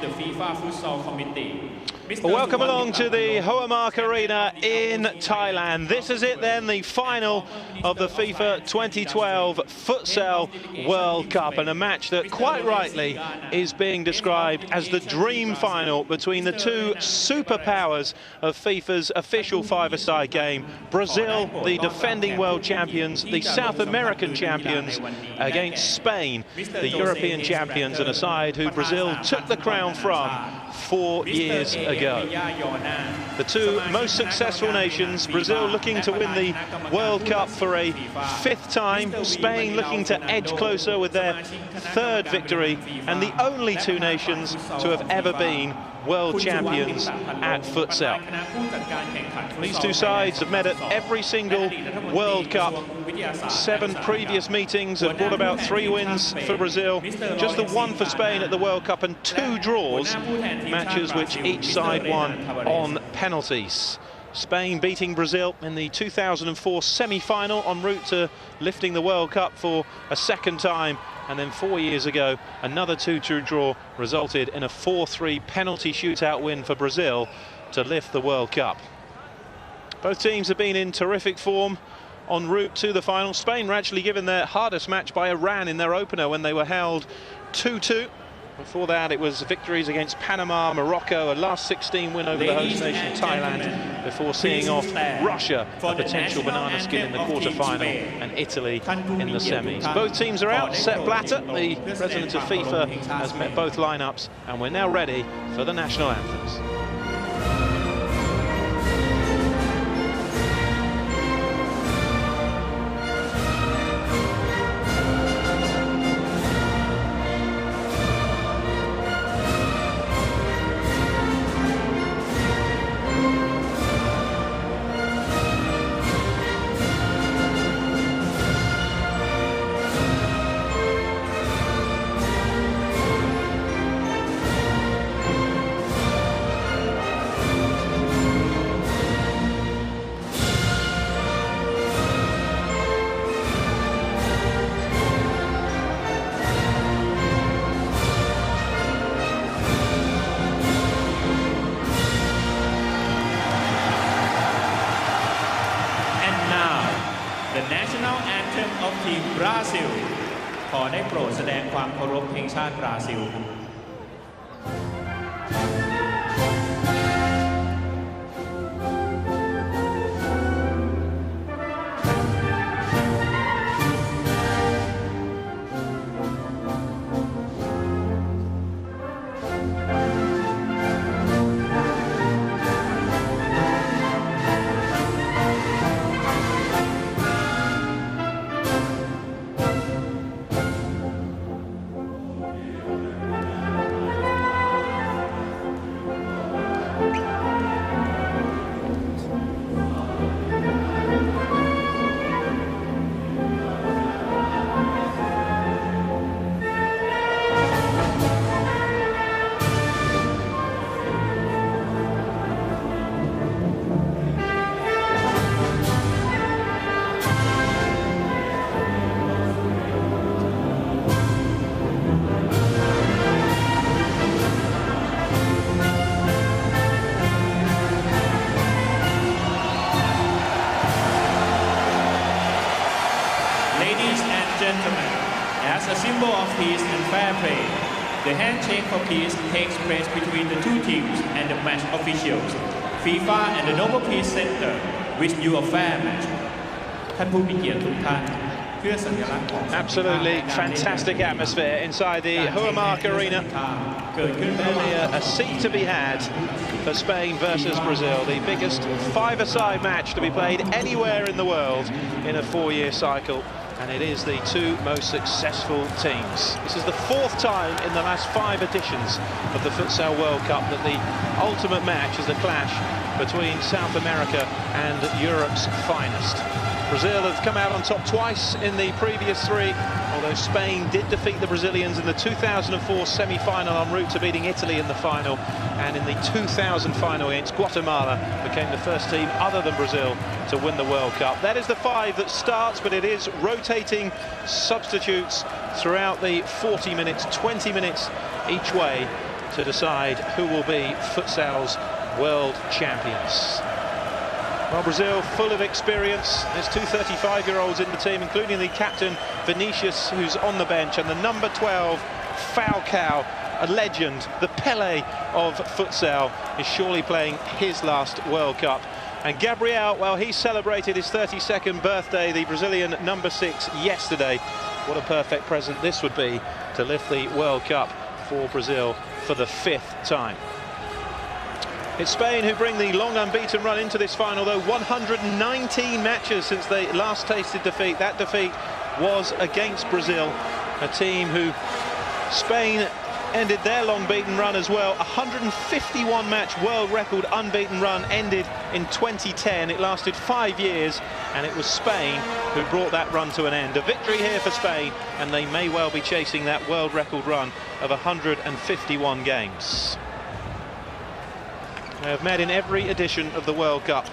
the FIFA Futsal Committee. Welcome along to the Hoamark Arena in Thailand. This is it then, the final of the FIFA 2012 Futsal World Cup, and a match that quite rightly is being described as the dream final between the two superpowers of FIFA's official five-a-side game. Brazil, the defending world champions, the South American champions, against Spain, the European champions, and a side who Brazil took the crown from 4 years ago. The two most successful nations, Brazil looking to win the World Cup for a 5th time, Spain looking to edge closer with their 3rd victory, and the only two nations to have ever been world champions at futsal. These two sides have met at every single World Cup. 7 previous meetings have brought about 3 wins for Brazil, just the 1 for Spain at the World Cup, and 2 draws, matches which each side won on penalties. Spain beating Brazil in the 2004 semi-final en route to lifting the World Cup for a 2nd time, and then 4 years ago another 2-2 draw resulted in a 4-3 penalty shootout win for Brazil to lift the World Cup. Both teams have been in terrific form en route to the final. Spain were actually given their hardest match by Iran in their opener when they were held 2-2. Before that, it was victories against Panama, Morocco, a last 16 win over the host nation, Thailand, before seeing off Russia, a potential banana skin in the quarter-final, and Italy in the semis. Both teams are out. Sepp Blatter, the president of FIFA, has met both lineups, and we're now ready for the national anthems. The national anthem of Team Brazil ขอได้โปรดแสดงความเคารพเพลงชาติบราซิลLadies and gentlemen, as a symbol of peace and fair play, the handshake for peace takes place between the two teams and the match officials. FIFA and the Nobel Peace Center wish you a fair match. ท่านผู้มีเกียรติทุกท่าน Absolutely fantastic atmosphere inside the Hoamark Arena. Only a seat to be had for Spain versus Brazil, the biggest five-a-side match to be played anywhere in the world in a 4-year cycle. And it is the two most successful teams. This is the 4th time in the last 5 editions of the Futsal World Cup that the ultimate match is the clash between South America and Europe's finest. Brazil have come out on top twice in the previous 3, although Spain did defeat the Brazilians in the 2004 semi-final en route to beating Italy in the final, and in the 2000 final against Guatemala became the first team other than Brazil to win the World Cup. That is the 5 that starts, but it is rotating substitutes throughout the 40 minutes, 20 minutes each way. to decide who will be futsal's world champions. Well, Brazil, full of experience. There's two 35-year-olds in the team, including the captain, Vinicius, who's on the bench, and the number 12, Falcao, a legend, the Pele of futsal, is surely playing his last World Cup. And Gabriel, well, he celebrated his 32nd birthday, the Brazilian number 6, yesterday. What a perfect present this would be to lift the World Cup for Brazil for the 5th time. It's Spain who bring the long unbeaten run into this final, though. 119 matches since they last tasted defeat. That defeat was against Brazil, a team who Spain ended their long beaten run as well. 151 match world record unbeaten run ended in 2010. It lasted 5 years, and it was Spain who brought that run to an end. A victory here for Spain, and they may well be chasing that world record run of 151 games. They have met in every edition of the World Cup,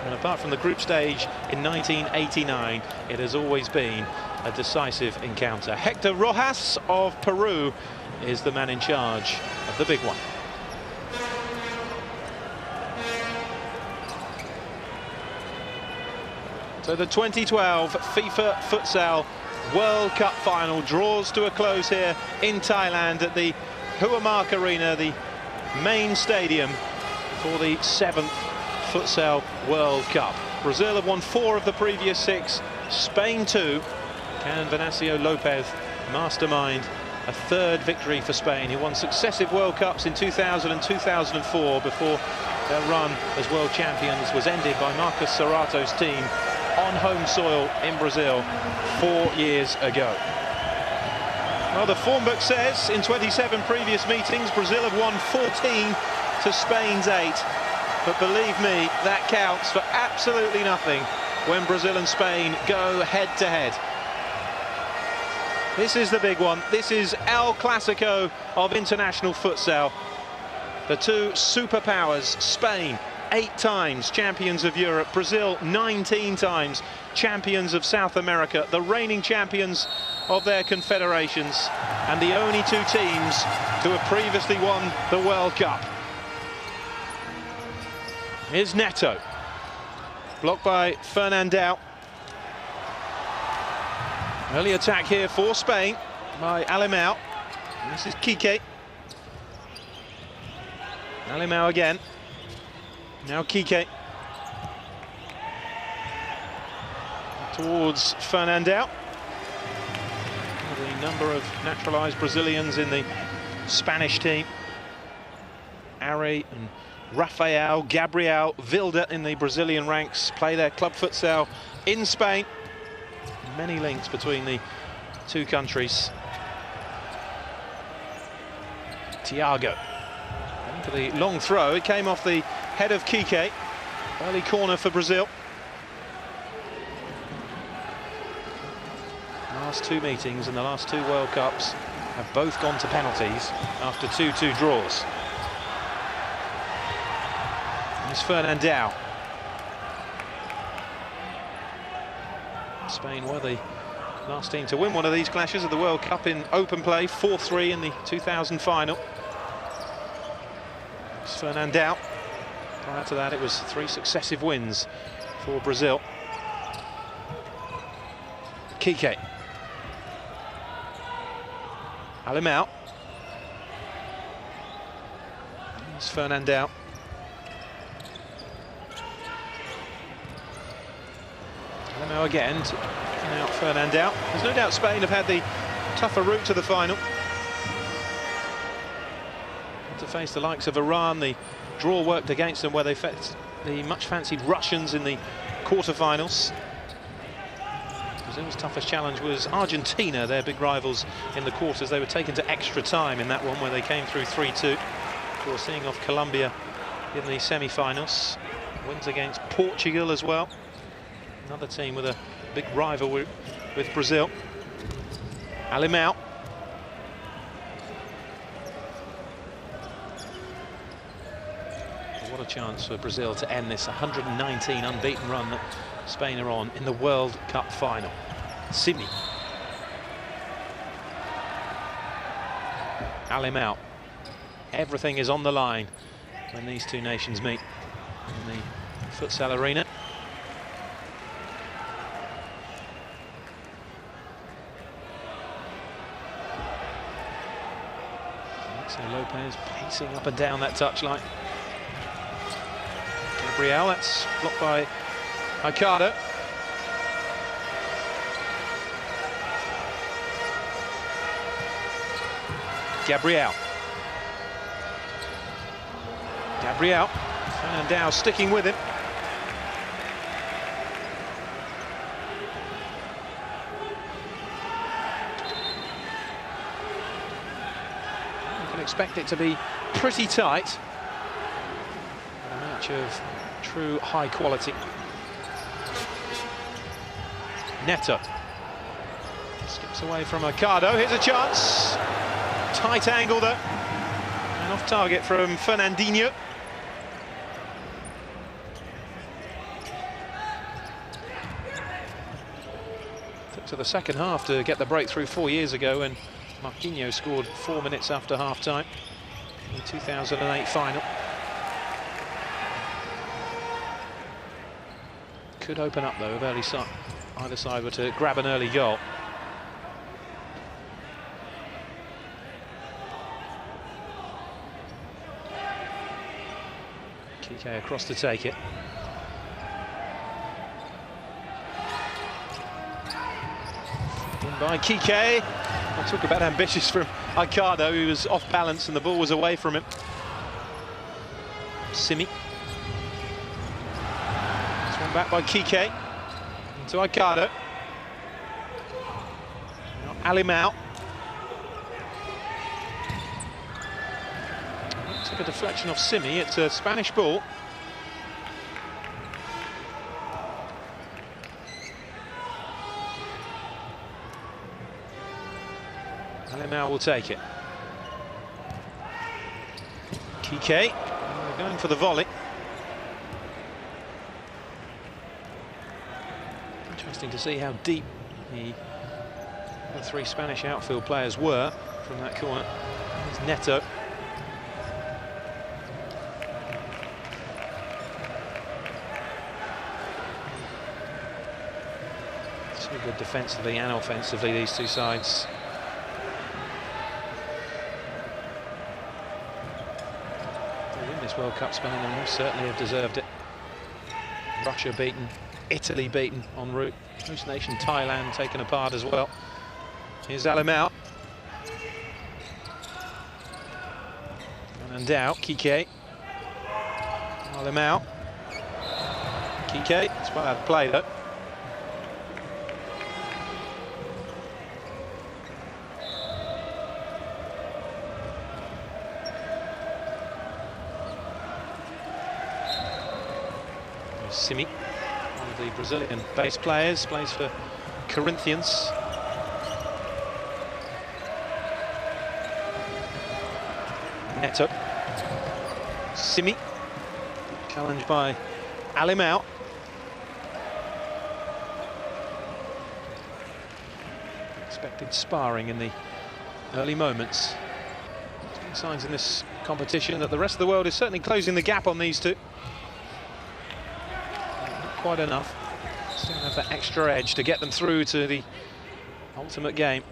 and apart from the group stage in 1989, it has always been a decisive encounter. Hector Rojas of Peru is the man in charge of the big one. So the 2012 FIFA Futsal World Cup final draws to a close here in Thailand at the Huamark Arena, the main stadium for the 7th Futsal World Cup. Brazil have won 4 of the previous 6, Spain 2. Can Venancio Lopez mastermind a 3rd victory for Spain, who won successive World Cups in 2000 and 2004 before their run as world champions was ended by Marcos Serrato's team on home soil in Brazil 4 years ago. Well, the form book says in 27 previous meetings, Brazil have won 14 to Spain's 8. But believe me, that counts for absolutely nothing when Brazil and Spain go head-to-head. This is the big one. This is El Clasico of international futsal. The two superpowers, Spain, 8 times champions of Europe, Brazil 19 times champions of South America, the reigning champions of their confederations, and the only 2 teams to have previously won the World Cup. Here's Neto, blocked by Fernandao. Early attack here for Spain by Alemão. This is Kike. Alemão again. Now Kike. Towards Fernandao. The number of naturalised Brazilians in the Spanish team. Ari and Rafael, Gabriel, Vilda in the Brazilian ranks play their club futsal in Spain. Many links between the 2 countries. Thiago. And for the long throw, it came off the head of Kike. Early corner for Brazil. Last 2 meetings in the last 2 World Cups have both gone to penalties after 2-2 draws. It's Fernandao. Spain were the last team to win one of these clashes of the World Cup in open play, 4-3 in the 2000 final. It's Fernandao. Prior to that, it was 3 successive wins for Brazil. Kike. Alemão. It's Fernandao. Now again, out Fernandao. There's no doubt Spain have had the tougher route to the final. To face the likes of Iran, the draw worked against them where they faced the much-fancied Russians in the quarter-finals. Brazil's toughest challenge was Argentina, their big rivals in the quarters. They were taken to extra time in that one where they came through 3-2. Before seeing off Colombia in the semi-finals. Wins against Portugal as well. Another team with a big rival with Brazil. Alemão. What a chance for Brazil to end this 119 unbeaten run that Spain are on in the World Cup final. Simi. Alemão. Everything is on the line when these two nations meet in the futsal arena. So Lopez pacing up and down that touchline. Gabriel, that's blocked by Ricardo. Gabriel. Fernandao sticking with him. You can expect it to be pretty tight. A match of true high quality. Neto skips away from Ricardo. Here's a chance. Tight angle though. And off target from Fernandinho. Took to the second half to get the breakthrough 4 years ago when Marquinhos scored 4 minutes after half-time in the 2008 final. Could open up though if either side were to grab an early goal. Kike across to take it. In by Kike. I'll talk about ambitious from Ricardo, who was off balance and the ball was away from him. Simi. This one back by Kike. Into Ricardo. Now Alimao. Took a deflection off Simi. It's a Spanish ball. Alimao will take it. Kike going for the volley. Interesting to see how deep the 3 Spanish outfield players were from that corner. There's Neto. So good defensively and offensively, these two sides. This World Cup, Spain and most certainly have deserved it. Russia beaten, Italy beaten en route. Host nation Thailand taken apart as well. Here's Alimao. Fernandao, Kike. Alimao. Kike, it's quite hard to play though. Simi, one of the Brazilian base players, plays for Corinthians. Neto. Simi, challenged by Alimao. Expected sparring in the early moments. Signs in this competition that the rest of the world is certainly closing the gap on these two. Quite enough. Still have that extra edge to get them through to the ultimate game.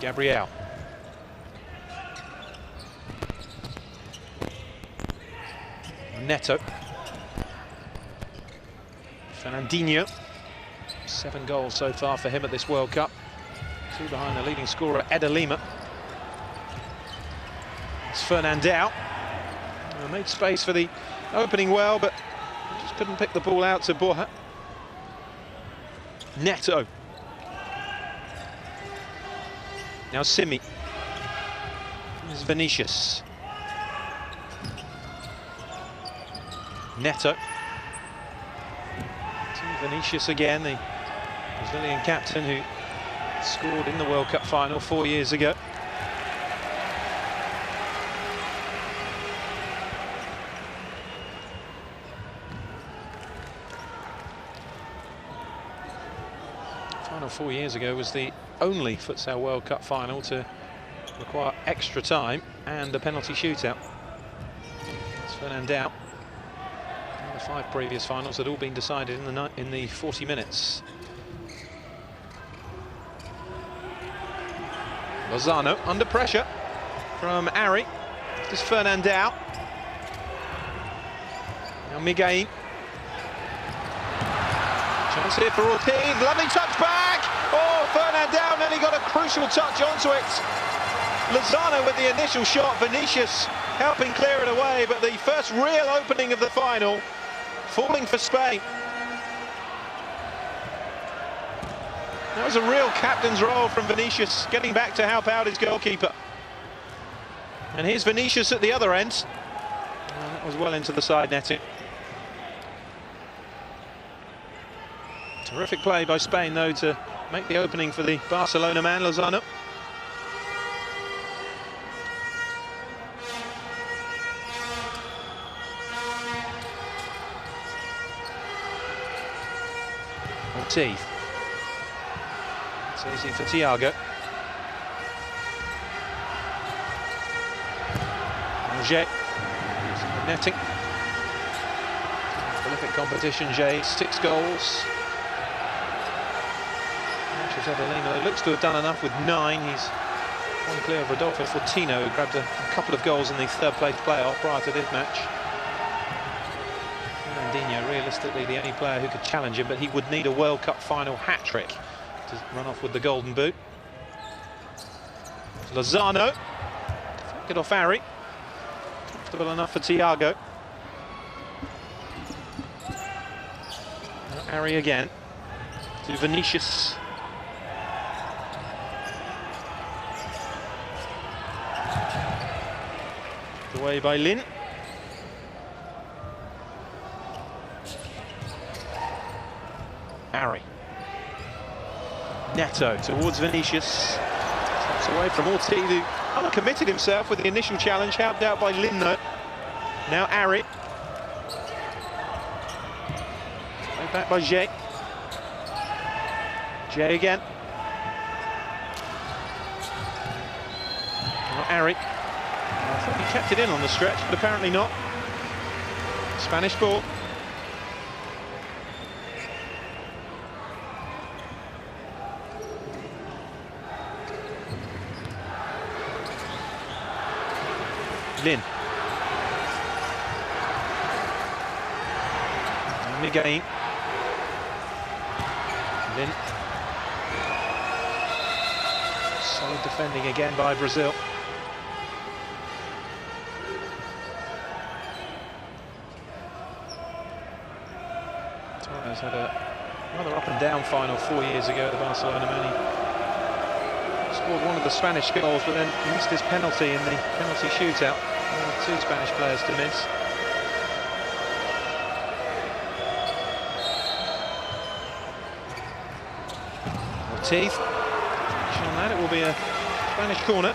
Gabriel. Neto. Fernandinho. 7 goals so far for him at this World Cup. 2 behind the leading scorer, Eder Lima. It's Fernandao. Made space for the opening well, but just couldn't pick the ball out to Borja. Neto. Now Simi. Here's Vinicius. Neto. Vinicius again, the Brazilian captain who scored in the World Cup final 4 years ago. Final 4 years ago was the only Futsal World Cup final to require extra time and a penalty shootout. It's Fernandao. The 5 previous finals had all been decided in the 40 minutes. Lozano under pressure from Ari. This is Fernandao. Now Miguel. Chance here for Ortiz. Lovely touch back. Oh, Fernandao nearly got a crucial touch onto it. Lozano with the initial shot. Vinicius helping clear it away, but the first real opening of the final falling for Spain. That was a real captain's role from Vinicius, getting back to help out his goalkeeper. And here's Vinicius at the other end. And that was well into the side netting. Terrific play by Spain, though, to make the opening for the Barcelona man, Lozano. Ortiz. It's easy for Thiago. Jay. Netting. Prolific competition, Jay. 6 goals. It looks to have done enough with 9. He's one clear of Rodolfo Fortino, who grabbed a couple of goals in the 3rd place playoff prior to this match. Fernandinho, realistically the only player who could challenge him, but he would need a World Cup final hat-trick to run off with the golden boot. Lozano, deflected off Ari. Comfortable enough for Thiago. Now Ari again to Vinicius. Away by Lin. Ari. Neto towards Vinicius. Steps away from Ortiz, who uncommitted himself with the initial challenge, helped out by Lin though. Now Ari. Way back by Jay. Jay again. Now Ari. I thought he kept it in on the stretch, but apparently not. Spanish ball. Lin. Miguel. Lin. Solid defending again by Brazil. Torres had a rather up and down final 4 years ago at the Barcelona man. He scored one of the Spanish goals, but then missed his penalty in the penalty shootout. One of 2 Spanish players to miss. Ortiz. On that, it will be a Spanish corner.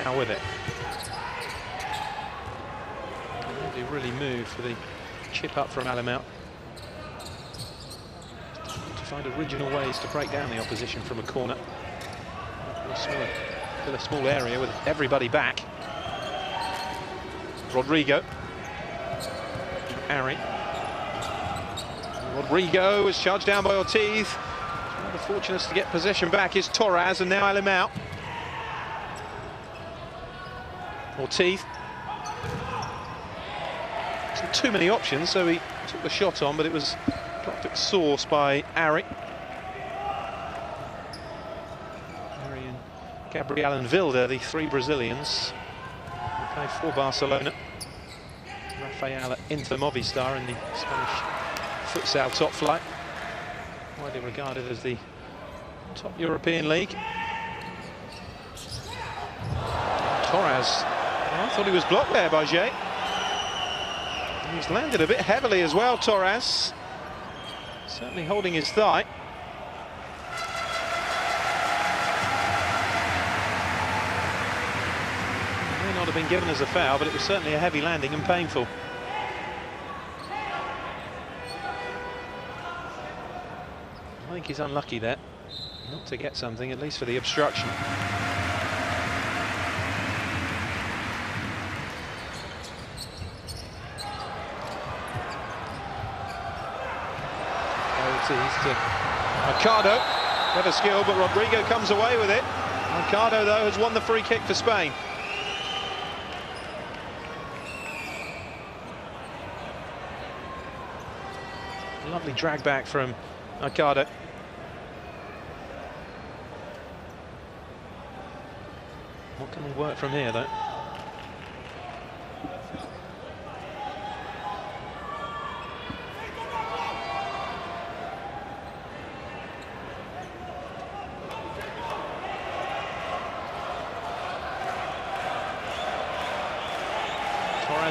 Now with it. Nobody really moved for the chip up from Alamau. To find original ways to break down the opposition from a corner. Still a small area with everybody back. Rodrigo. Ari. Rodrigo was charged down by Ortiz. One of the fortunates to get possession back is Torres, and now Alamau. Ortiz. Wasn't too many options, so he took the shot on, but it was blocked at source by Ari. Ari and Gabriel and Vilda, the 3 Brazilians who play for Barcelona. Rafael at Inter Movistar in the Spanish futsal top flight, widely regarded as the top European league. Torres. I thought he was blocked there by Jay. He's landed a bit heavily as well, Torres. Certainly holding his thigh. not have been given as a foul, but it was certainly a heavy landing and painful. I think he's unlucky there, not to get something, at least for the obstruction. To Mercado, clever skill, but Rodrigo comes away with it. Mercado, though, has won the free kick for Spain. Lovely drag back from Mercado. What can they work from here, though?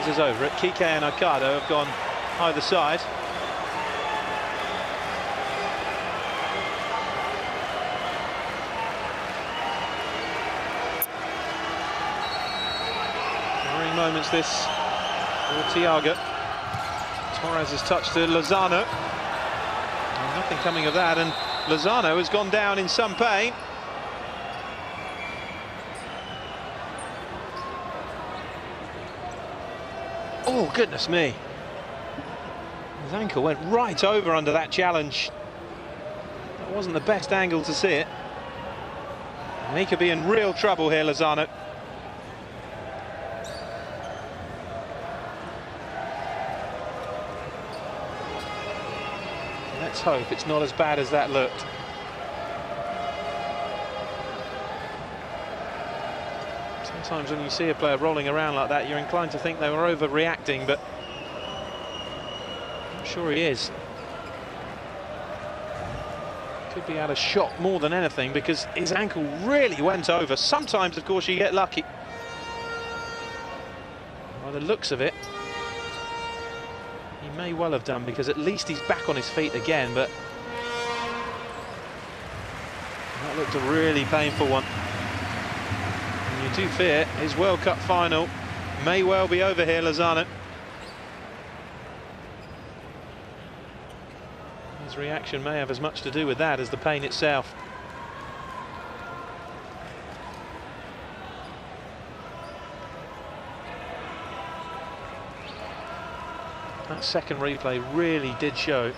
Is over it. Kike and Mercado have gone either side. Worrying moments this for Thiago. Torres has touched to Lozano. And nothing coming of that, and Lozano has gone down in some pain. Oh, goodness me. His ankle went right over under that challenge. That wasn't the best angle to see it. And he could be in real trouble here, Lozano. Let's hope it's not as bad as that looked. Sometimes when you see a player rolling around like that, you're inclined to think they were overreacting, but I'm sure he is. Could be out of shot more than anything, because his ankle really went over. Sometimes, of course, you get lucky. By the looks of it, he may well have done, because at least he's back on his feet again, but that looked a really painful one. You do fear his World Cup final may well be over here, Lozano. His reaction may have as much to do with that as the pain itself. That second replay really did show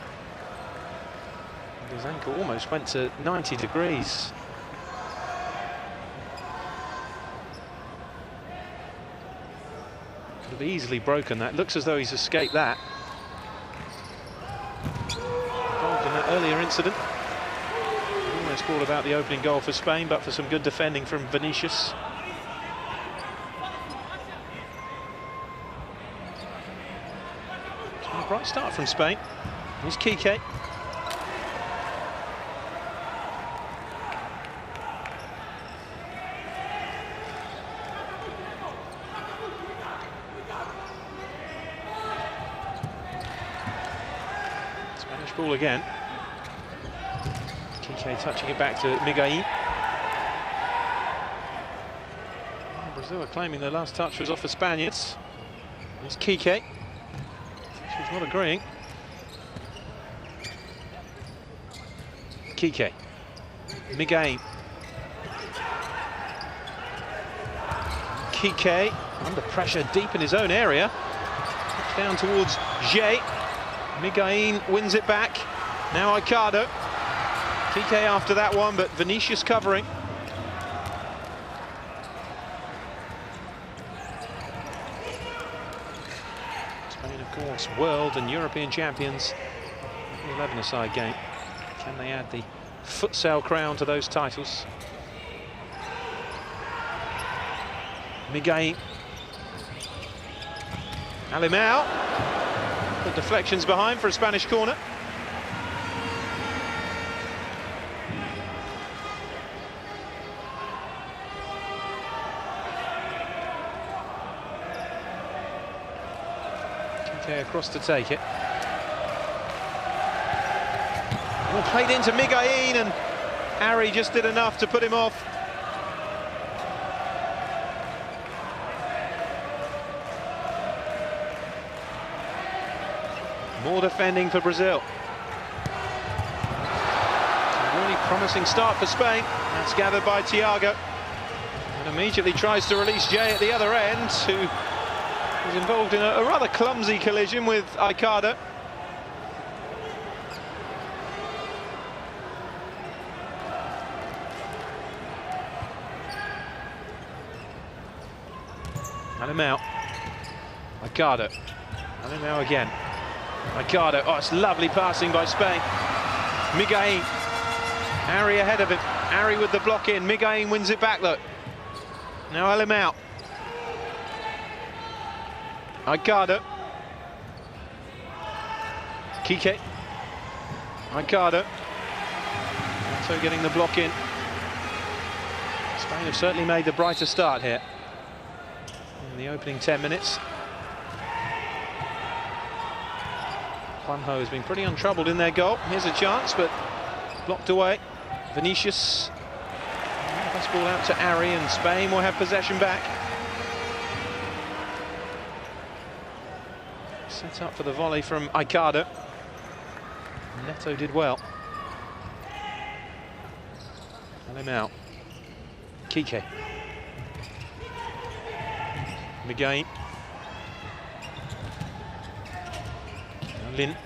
his ankle almost went to 90 degrees. Easily broken that. Looks as though he's escaped that. Involved in that earlier incident. Almost brought about the opening goal for Spain, but for some good defending from Vinicius. So a bright start from Spain. Here's Kike. Ball again. Kike touching it back to Miguel. Brazil are claiming their last touch was off the Spaniards. It's Kike. She's not agreeing. Kike. Miguel. Kike under pressure deep in his own area. Down towards Jay. Miguel wins it back. Now Mercado. Kike after that one, but Vinicius covering. Spain, of course, world and European champions. 11-a-side game. Can they add the futsal crown to those titles? Miguel. Alimao. The deflection's behind for a Spanish corner. Kike across to take it. Well, played into Miguel, and Harry just did enough to put him off. More defending for Brazil. It's a really promising start for Spain. That's gathered by Thiago. And immediately tries to release Jay at the other end, who is involved in a rather clumsy collision with Aikada. And him out. Aikada. And him out again. Aikada. Oh, it's lovely passing by Spain. Miguel. Ari ahead of him. Ari with the block in. Miguel wins it back though. Now Elim out. Aikada. Kike. Aikada. So getting the block in. Spain have certainly made the brighter start here in the opening 10 minutes. Juanjo has been pretty untroubled in their goal. Here's a chance, but blocked away. Vinicius. Pass ball out to Ari, and Spain will have possession back. Set up for the volley from Aikada. Neto did well. And him out. Kike. Miguel. Lin.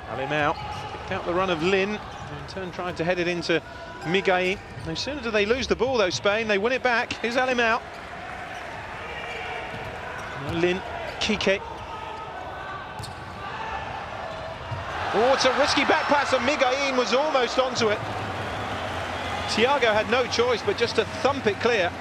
Alim out. Picked out the run of Lin. In turn tried to head it into Miguel. No sooner do they lose the ball though, Spain, they win it back. Here's Alim out. Lin. Kike. Oh, it's a risky back pass, and Miguel was almost onto it. Thiago had no choice but just to thump it clear.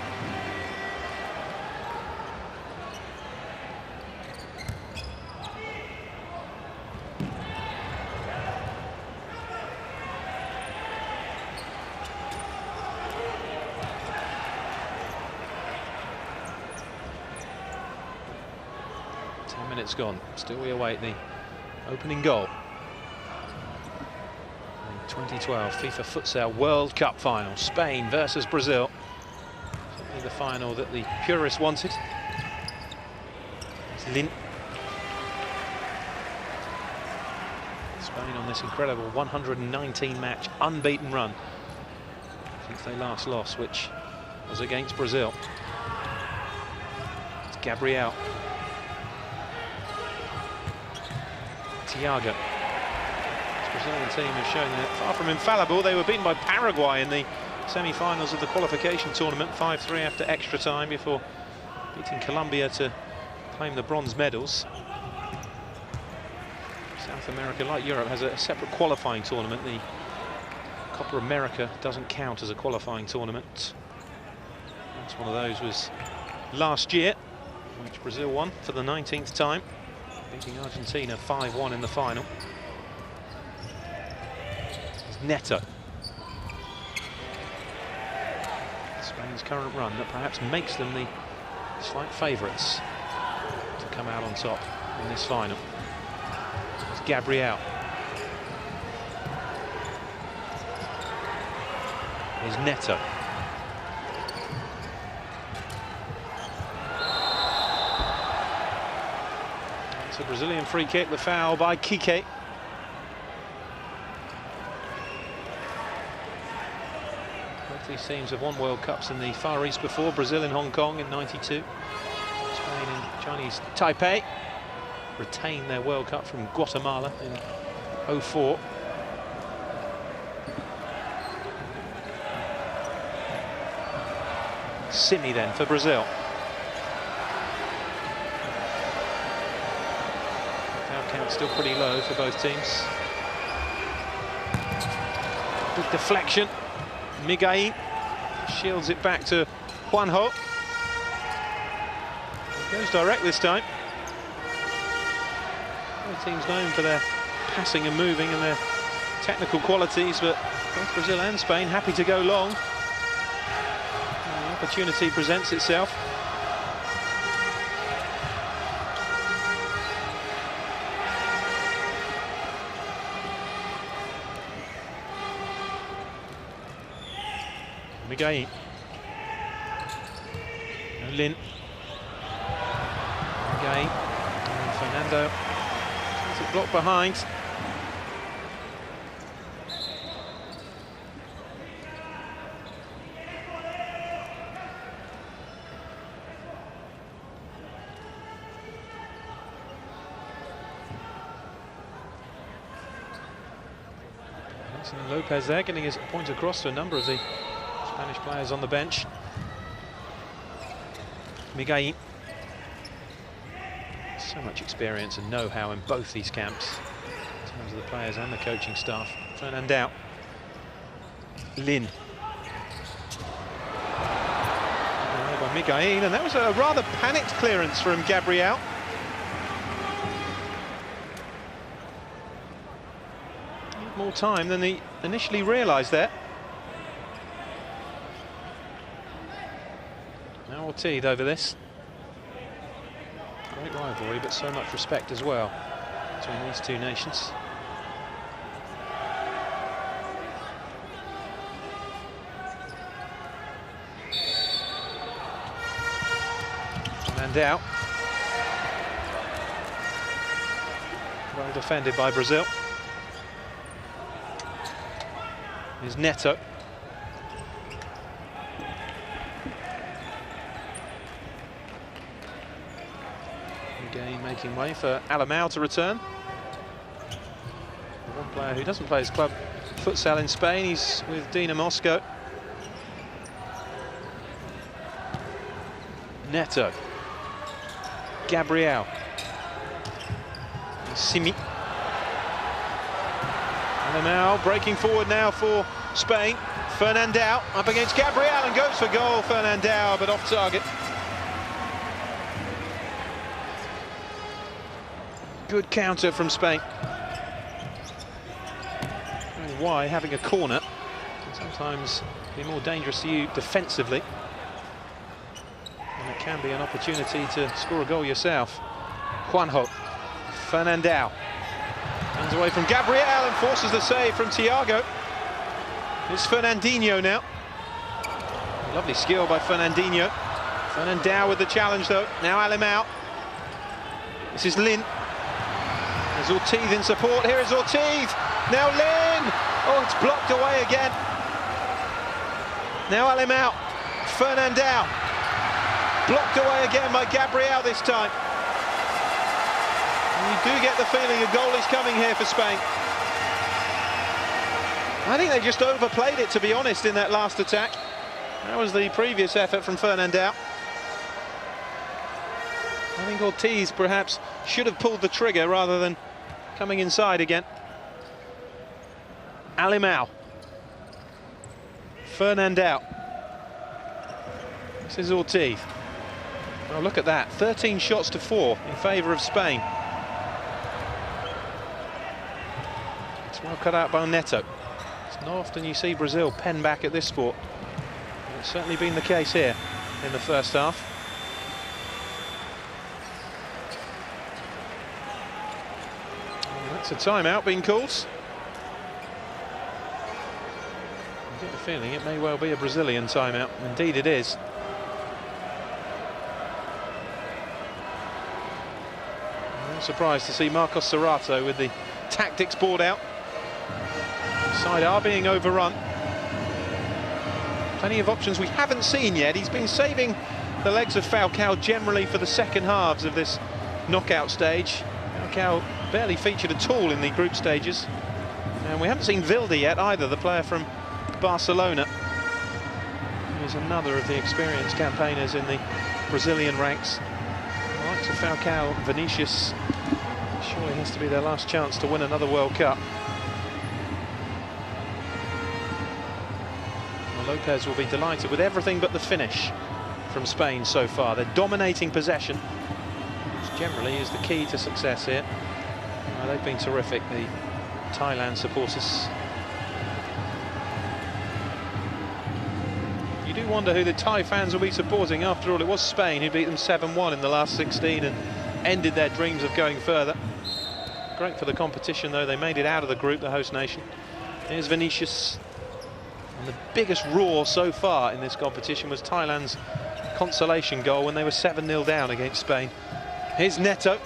Minutes gone. Still we await the opening goal. In 2012 FIFA Futsal World Cup final, Spain versus Brazil. Certainly the final that the purists wanted. It's Lin. Spain on this incredible 119 match unbeaten run since they last lost, which was against Brazil. It's Gabriel. Thiago. This Brazilian team has shown that far from infallible. They were beaten by Paraguay in the semi-finals of the qualification tournament, 5-3 after extra time, before beating Colombia to claim the bronze medals. South America, like Europe, has a separate qualifying tournament. The Copa America doesn't count as a qualifying tournament. That's one of those was last year, which Brazil won for the 19th time, beating Argentina 5-1 in the final. It's Neto. Spain's current run that perhaps makes them the slight favourites to come out on top in this final. It's Gabriel. Here's Neto. A Brazilian free kick, the foul by Kike. Both these teams have won World Cups in the Far East before. Brazil in Hong Kong in '92. Spain in Chinese Taipei retained their World Cup from Guatemala in '04. Simi then for Brazil. Count still pretty low for both teams. Big deflection. Miguel shields it back to Juanjo. It goes direct this time. Both teams known for their passing and moving and their technical qualities, but both Brazil and Spain happy to go long. And the opportunity presents itself. Miguel. Lin. Miguel and Fernando. It's a block behind. Lopez there, getting his point across to a number of the Spanish players on the bench. Miguel. So much experience and know-how in both these camps, in terms of the players and the coaching staff. Fernandao. Lin. By Miguel, and that was a rather panicked clearance from Gabriel. More time than he initially realised there. Now Ortiz over this. Great rivalry, but so much respect as well between these two nations. Fernandao. Well defended by Brazil. Is Neto. Again making way for Alemão to return. One player who doesn't play his club futsal in Spain, he's with Dina Moscow. Neto. Gabriel. Simi. Alemão breaking forward now for Spain. Fernandao up against Gabriel and goes for goal. Fernandao, but off target. Good counter from Spain. Why having a corner can sometimes be more dangerous to you defensively, and it can be an opportunity to score a goal yourself. Juanjo. Fernandao. Runs away from Gabriel and forces the save from Thiago. It's Fernandinho now. Lovely skill by Fernandinho. Fernandao with the challenge though. Now Alemão. This is Lin. There's Ortiz in support. Here is Ortiz. Now Lin. Oh, it's blocked away again. Now Alemão. Fernandao. Blocked away again by Gabriel this time. And you do get the feeling a goal is coming here for Spain. I think they just overplayed it, to be honest, in that last attack. That was the previous effort from Fernandao. I think Ortiz perhaps should have pulled the trigger rather than coming inside again. Alemão. Fernandao. This is Ortiz. Well, look at that, 13 shots to 4 in favour of Spain. It's well cut out by Neto. It's not often you see Brazil pen back at this sport. It's certainly been the case here in the first half. And that's a timeout being called. I get the feeling it may well be a Brazilian timeout. Indeed it is. I'm not surprised to see Marcos Serrato with the tactics board out. The side are being overrun. Plenty of options we haven't seen yet. He's been saving the legs of Falcao generally for the second halves of this knockout stage. Falcao barely featured at all in the group stages. And we haven't seen Vilde yet either, the player from Barcelona. He's another of the experienced campaigners in the Brazilian ranks. The likes of Falcao and Vinicius surely has to be their last chance to win another World Cup. Well, Lopez will be delighted with everything but the finish from Spain so far. They're dominating possession, which generally is the key to success here. Well, they've been terrific, the Thailand supporters. You do wonder who the Thai fans will be supporting. After all, it was Spain who beat them 7-1 in the last 16 and ended their dreams of going further. Great for the competition, though. They made it out of the group, the host nation. Here's Vinicius. And the biggest roar so far in this competition was Thailand's consolation goal when they were 7-0 down against Spain Here's Neto.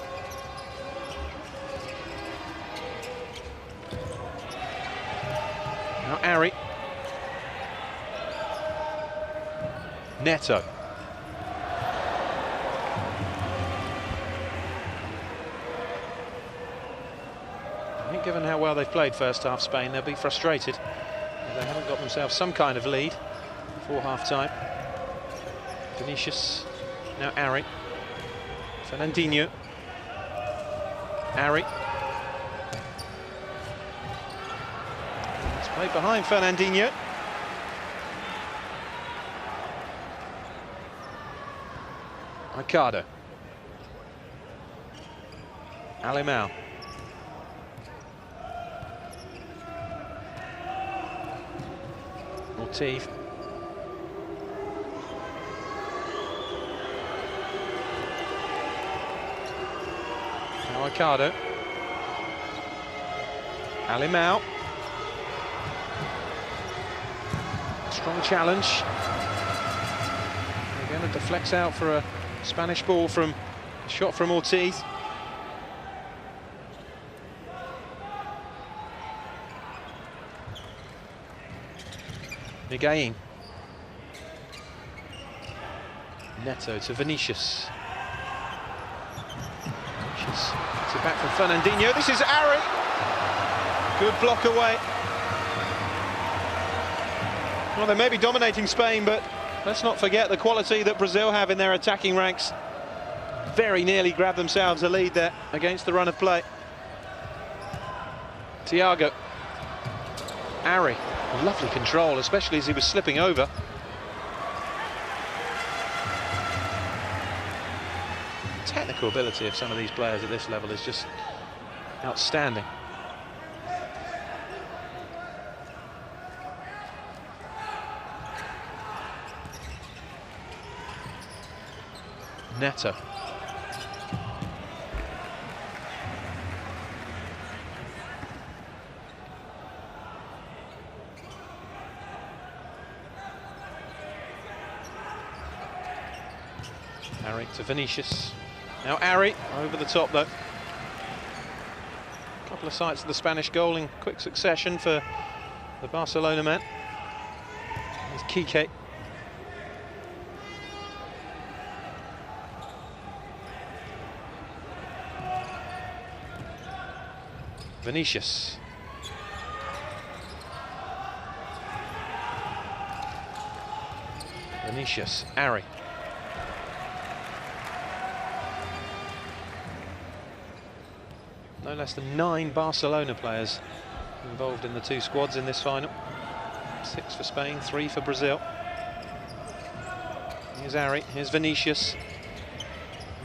Now Ari. Neto. I think given how well they've played first half, Spain, they'll be frustrated. They haven't got themselves some kind of lead before half-time. Vinicius. Now Ari. Fernandinho. Ari. It's played behind Fernandinho. Ricardo. Alemão. Ortiz. Now Ricardo. Alemão. Strong challenge. Again, it deflects out for a Spanish ball from a shot from Ortiz. Miguelin. Neto to Vinicius. Vinicius gets it back from Fernandinho. This is Ari. Good block away. Well, they may be dominating Spain, but let's not forget the quality that Brazil have in their attacking ranks. Very nearly grabbed themselves a lead there against the run of play. Thiago. Ari. Lovely control, especially as he was slipping over. The technical ability of some of these players at this level is just outstanding. Neto. Ari to Vinicius. Now Ari over the top though. A couple of sights of the Spanish goal in quick succession for the Barcelona man. There's Kike. Vinicius. Vinicius, Ari. No less than 9 Barcelona players involved in the two squads in this final. 6 for Spain, 3 for Brazil. Here's Ari, here's Vinicius.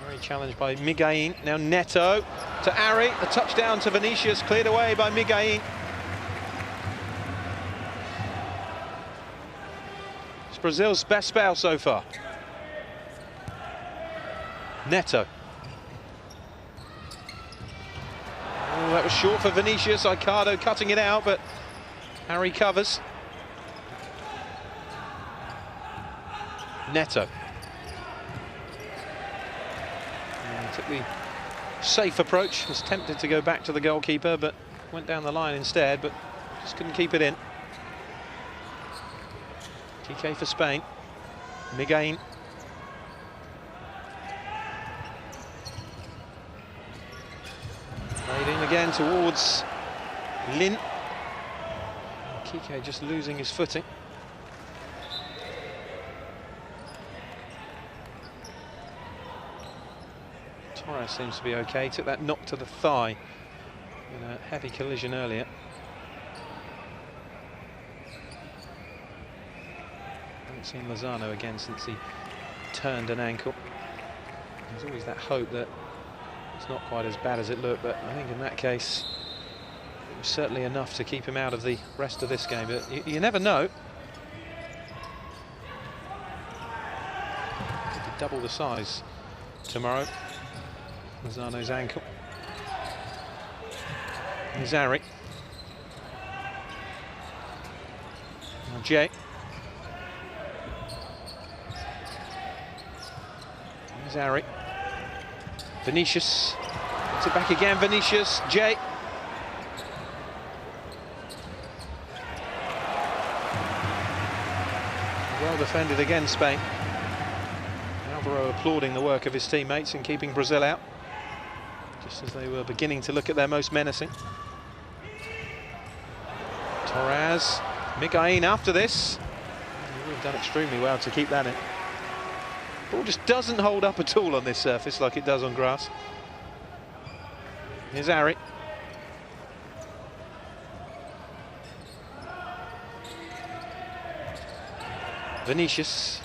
Very challenged by Miguelin. Now Neto to Ari, the touchdown to Vinicius, cleared away by Miguelin. It's Brazil's best spell so far. Neto. Oh, that was short for Vinicius. Ricardo cutting it out, but Harry covers. Neto. And took the safe approach, was tempted to go back to the goalkeeper, but went down the line instead, but just couldn't keep it in. TK for Spain. Miguelin. Played in again towards Lin. Kike just losing his footing. Torres seems to be okay. Took that knock to the thigh in a heavy collision earlier. Haven't seen Lozano again since he turned an ankle. There's always that hope that it's not quite as bad as it looked, but I think in that case it was certainly enough to keep him out of the rest of this game. But you never know. Could be double the size tomorrow. Lozano's ankle. Here's Ari. Now Jay. Here's Ari. Vinicius. It's it back again, Vinicius. Jay. Well defended again, Spain. Alvaro applauding the work of his teammates in keeping Brazil out, just as they were beginning to look at their most menacing. Torres, Miguel after this. He would have done extremely well to keep that in. Ball just doesn't hold up at all on this surface like it does on grass. Here's Ari. Vinicius.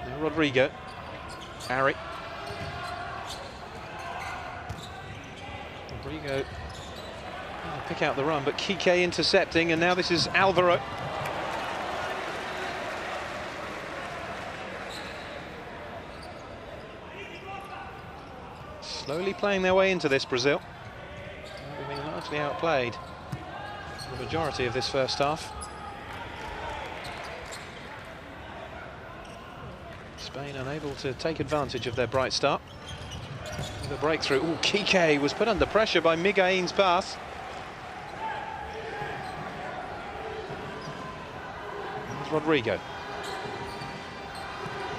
Now Rodrigo. Ari. Rodrigo pick out the run, but Kike intercepting, and now this is Alvaro. Slowly playing their way into this, Brazil. They've been largely outplayed for the majority of this first half. Spain unable to take advantage of their bright start. With a breakthrough. Ooh, Kike was put under pressure by Miguel's pass. There's Rodrigo.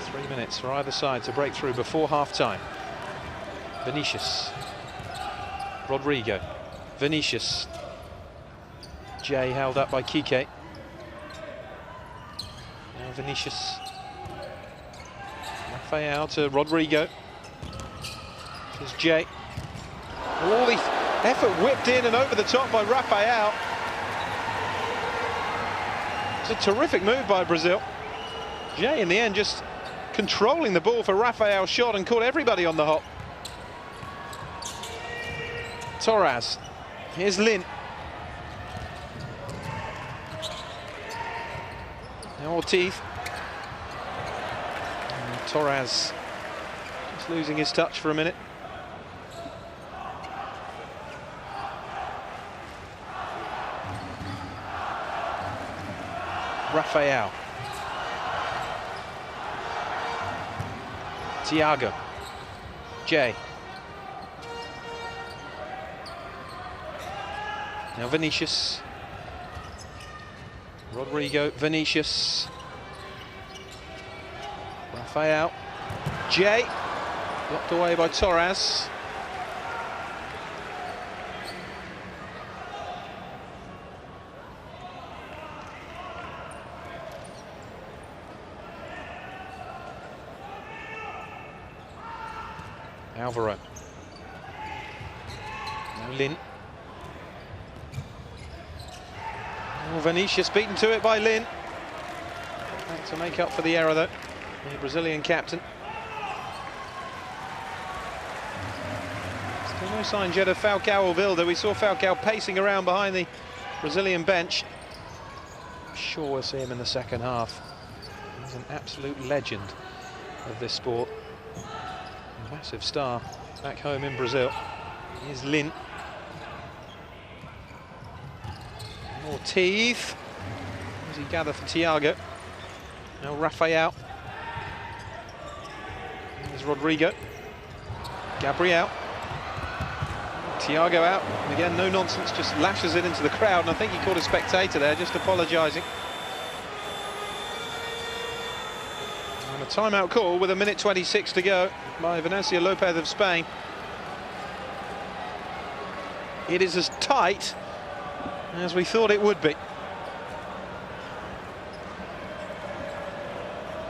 3 minutes for either side to break through before half-time. Vinicius. Rodrigo. Vinicius. Jay held up by Kike. Now Vinicius. Rafael to Rodrigo. Here's Jay. All the effort whipped in and over the top by Rafael. It's a terrific move by Brazil. Jay in the end just controlling the ball for Rafael's shot and caught everybody on the hop. Torres. Here's Lin. Now Ortiz. And Torres just losing his touch for a minute. Rafael. Thiago. Jay. Now Vinicius. Rodrigo, Vinicius. Rafael. Jay. Blocked away by Torres. Alvaro. Now Lin. Oh, Vinicius beaten to it by Lin. To make up for the error, though, the Brazilian captain. Still no sign yet of Falcao or Wilder. We saw Falcao pacing around behind the Brazilian bench. I'm sure we'll see him in the second half. He's an absolute legend of this sport. A massive star back home in Brazil. Here's Lin. Ortiz. As he gather for Thiago. Now Rafael. There's Rodrigo. Gabriel. Thiago out. And again, no nonsense, just lashes it into the crowd. And I think he caught a spectator there, just apologising. And a timeout call with 1:26 to go by Venancio Lopez of Spain. It is as tight as we thought it would be.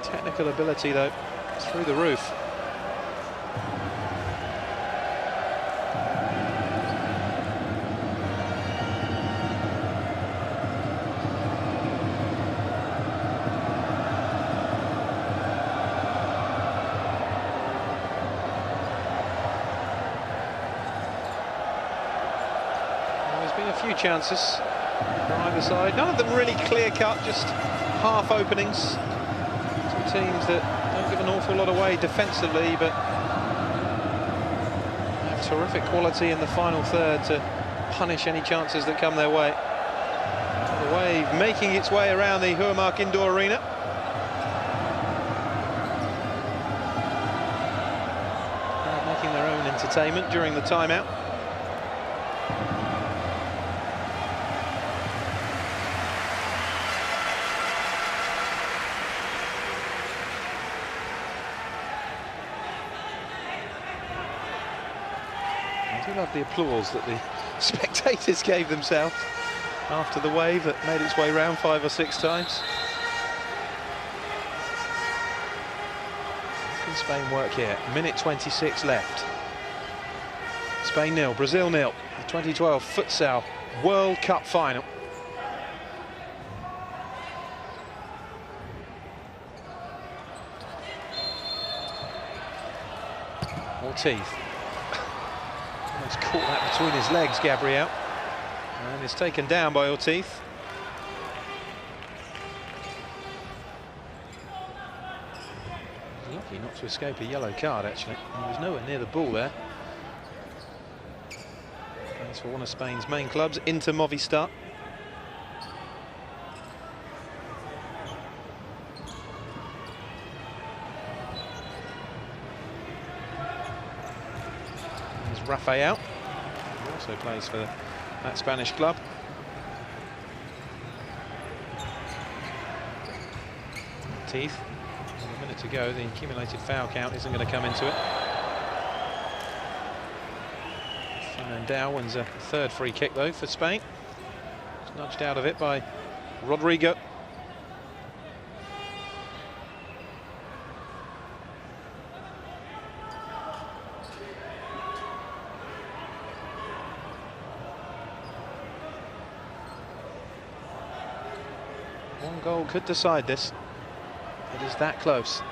Technical ability, though, through the roof. There's been a few chances for either side. None of them really clear-cut, just half openings. Teams that don't give an awful lot away defensively, but have terrific quality in the final third to punish any chances that come their way. The wave making its way around the Huamark Indoor Arena. entertainment during the timeout. I do love the applause that the spectators gave themselves after the wave that made its way round 5 or 6 times. How can Spain work here? Minute 26 left. Spain 0, Brazil 0. The 2012 futsal World Cup final. Ortiz. Almost caught that between his legs, Gabriel. And it's taken down by Ortiz. Lucky not to escape a yellow card, actually. He was nowhere near the ball there. Plays for one of Spain's main clubs, Inter Movistar. There's Rafael, who also plays for that Spanish club. Teeth. A minute to go, the accumulated foul count isn't going to come into it. Fernandao wins a third free kick though for Spain. It's nudged out of it by Rodrigo. One goal could decide this. It is that close.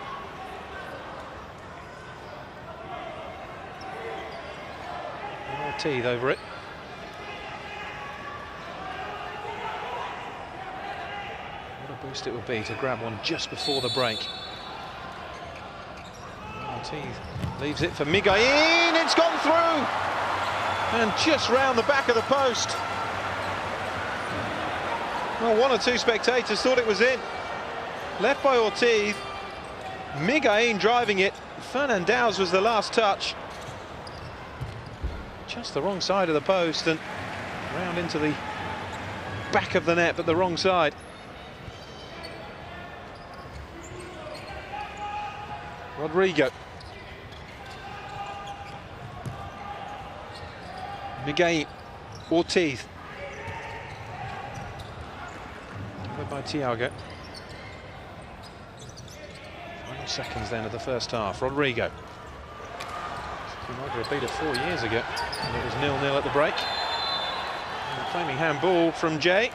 Ortiz over it. What a boost it would be to grab one just before the break. Ortiz leaves it for Miguelín. It's gone through! And just round the back of the post. Well, one or two spectators thought it was in. Left by Ortiz. Miguelín driving it. Fernandao's was the last touch. Just the wrong side of the post and round into the back of the net, but the wrong side. Rodrigo. Miguelín. Ortiz. By Thiago. Final seconds then of the first half. Rodrigo. He beat it 4 years ago, and it was 0-0 at the break. And a claiming handball from Jay.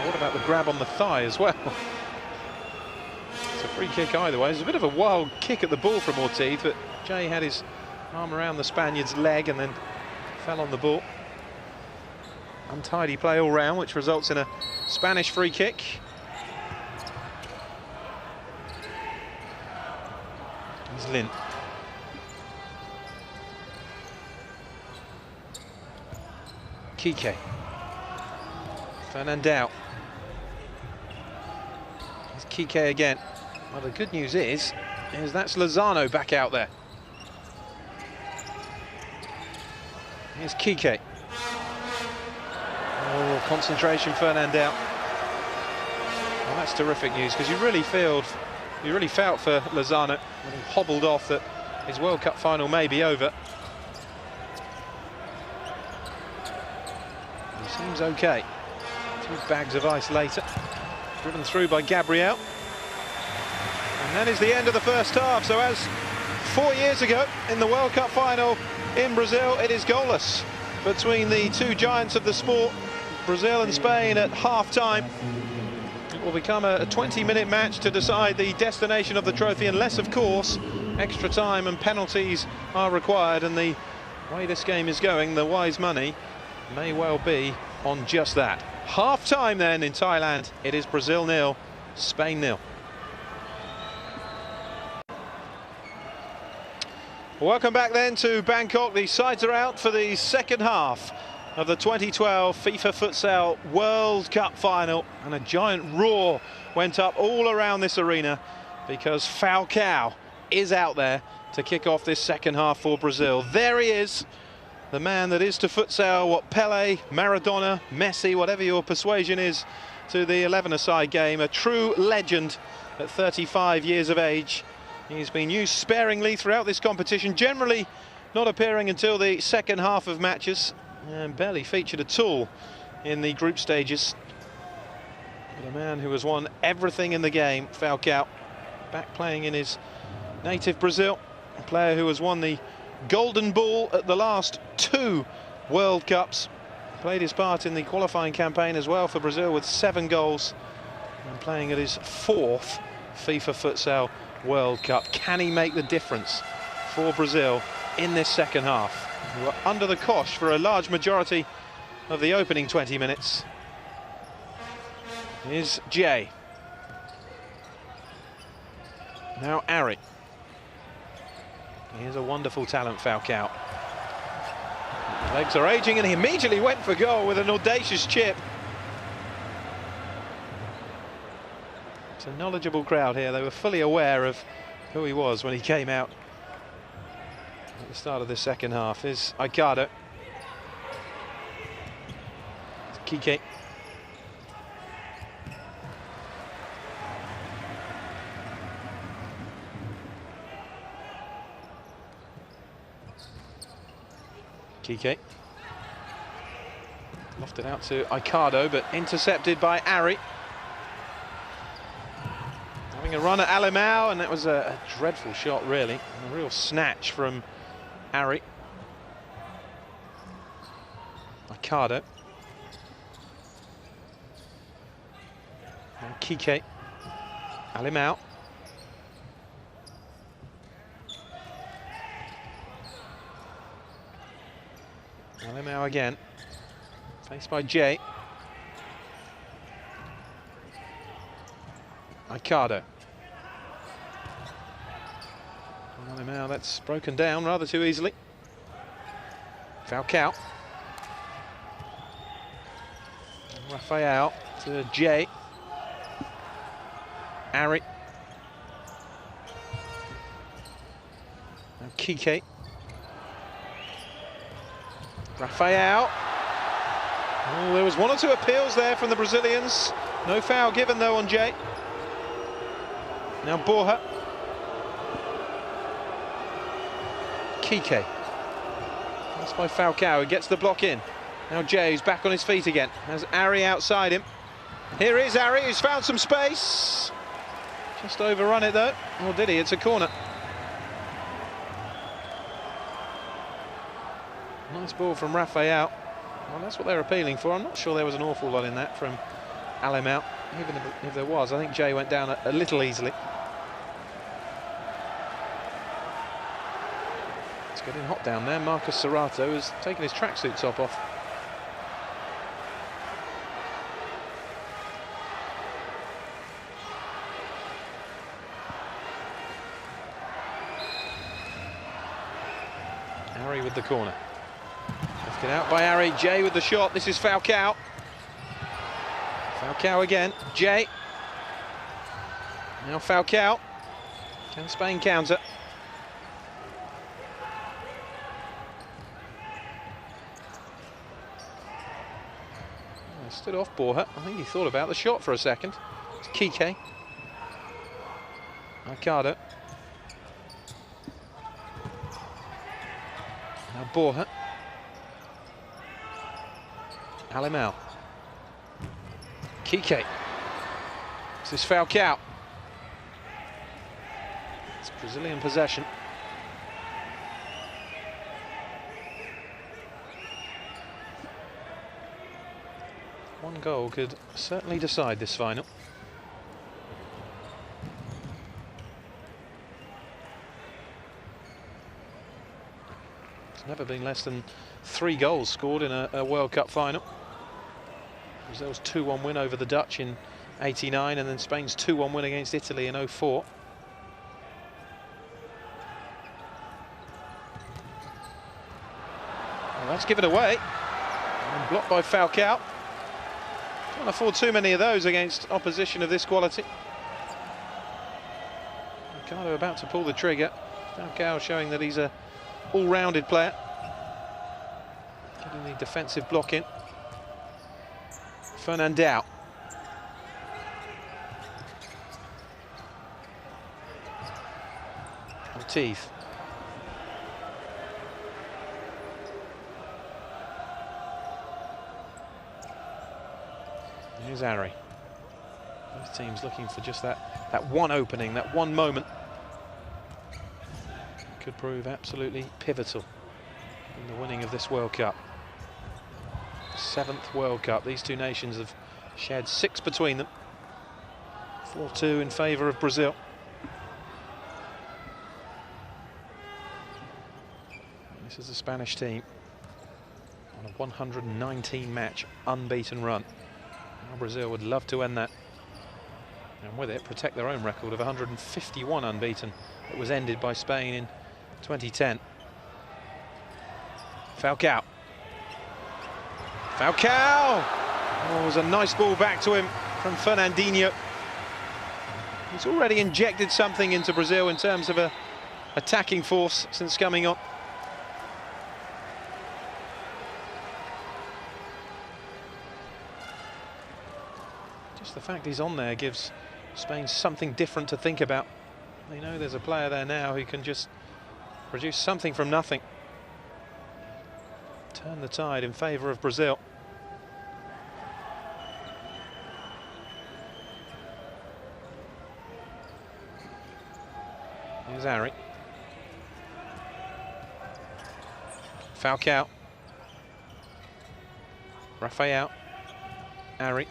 What about the grab on the thigh as well? Free kick either way. There's a bit of a wild kick at the ball from Ortiz, but Jay had his arm around the Spaniard's leg and then fell on the ball. Untidy play all round, which results in a Spanish free kick. Here's Lin. Kike. Fernandao. Here's Kike again. Well, the good news is that's Lozano back out there. Here's Kike. Oh, concentration, Fernandao. Well, that's terrific news, because you really felt for Lozano when he hobbled off that his World Cup final may be over. He seems okay. 2 bags of ice later. Driven through by Gabriel. And that is the end of the first half. So as 4 years ago in the World Cup final in Brazil, it is goalless between the two giants of the sport, Brazil and Spain, at half-time. It will become a 20-minute match to decide the destination of the trophy, unless, of course, extra time and penalties are required. And the way this game is going, the wise money may well be on just that. Half-time then in Thailand. It is Brazil 0, Spain 0. Welcome back then to Bangkok. The sides are out for the second half of the 2012 FIFA Futsal World Cup final, and a giant roar went up all around this arena because Falcao is out there to kick off this second half for Brazil. There he is, the man that is to futsal what Pele, Maradona, Messi, whatever your persuasion is to the 11-a-side game, a true legend at 35 years of age. He's been used sparingly throughout this competition, generally not appearing until the second half of matches, and barely featured at all in the group stages. But a man who has won everything in the game, Falcao, back playing in his native Brazil, a player who has won the Golden Ball at the last 2 World Cups, played his part in the qualifying campaign as well for Brazil with 7 goals, and playing at his 4th FIFA Futsal World Cup. Can he make the difference for Brazil in this second half? We were under the cosh for a large majority of the opening 20 minutes. Here's Jay. Now Ari. Here's a wonderful talent, Falcao. Legs are aging, and he immediately went for goal with an audacious chip. It's a knowledgeable crowd here. They were fully aware of who he was when he came out at the start of the second half. Here's Aicardo. Kike. Kike. Lofted out to Aicardo, but intercepted by Ari. Having a run at Alemão, and that was a dreadful shot, really. A real snatch from Ari. Aicardo. And Kike. Alemão. Alemão again, faced by Jay. Aicardo. Alemão, that's broken down rather too easily. Falcao. Rafael to Jay. Ari. And Kike. Rafael. Oh, there was 1 or 2 appeals there from the Brazilians. No foul given though on Jay. Now Borja. Kike. That's by Falcao, who gets the block in. Now Jay's back on his feet again. Has Ari outside him. Here is Ari, who's found some space. Just overrun it though. Or did he? It's a corner. Nice ball from Rafael. Well, that's what they're appealing for. I'm not sure there was an awful lot in that from Alemão. Even if there was, I think Jay went down a little easily. It's getting hot down there. Marcus Serrato has taken his tracksuit top off. Ari with the corner. Lifted out by Ari. Jay with the shot. This is Falcao. Falcao again. Jay. Now Falcao. Can Spain counter? Stood off Borja. I think he thought about the shot for a second. It's Kike. Aicardo. Now Borja. Alemão. Kike. This is Falcao. It's Brazilian possession. One goal could certainly decide this final. There's never been less than 3 goals scored in a World Cup final. Brazil's 2-1 win over the Dutch in '89, and then Spain's 2-1 win against Italy in '04. Well, that's given away. And blocked by Falcao. Can't afford too many of those against opposition of this quality. Ricardo about to pull the trigger. Falcao showing that he's a all-rounded player. Getting the defensive block in. Fernandao. Ortiz. Here's Ari. Both teams looking for just that one opening, that one moment. Could prove absolutely pivotal in the winning of this World Cup. 7th World Cup. These two nations have shared 6 between them. 4-2 in favour of Brazil. This is the Spanish team on a 119-match unbeaten run. Now Brazil would love to end that, and with it protect their own record of 151 unbeaten that was ended by Spain in 2010. Falcao. Falcao! Oh, it was a nice ball back to him from Fernandinho. He's already injected something into Brazil in terms of a attacking force since coming on. Just the fact he's on there gives Spain something different to think about. They know there's a player there now who can just produce something from nothing. Turn the tide in favour of Brazil. Here's Ari. Falcao. Rafael. Ari.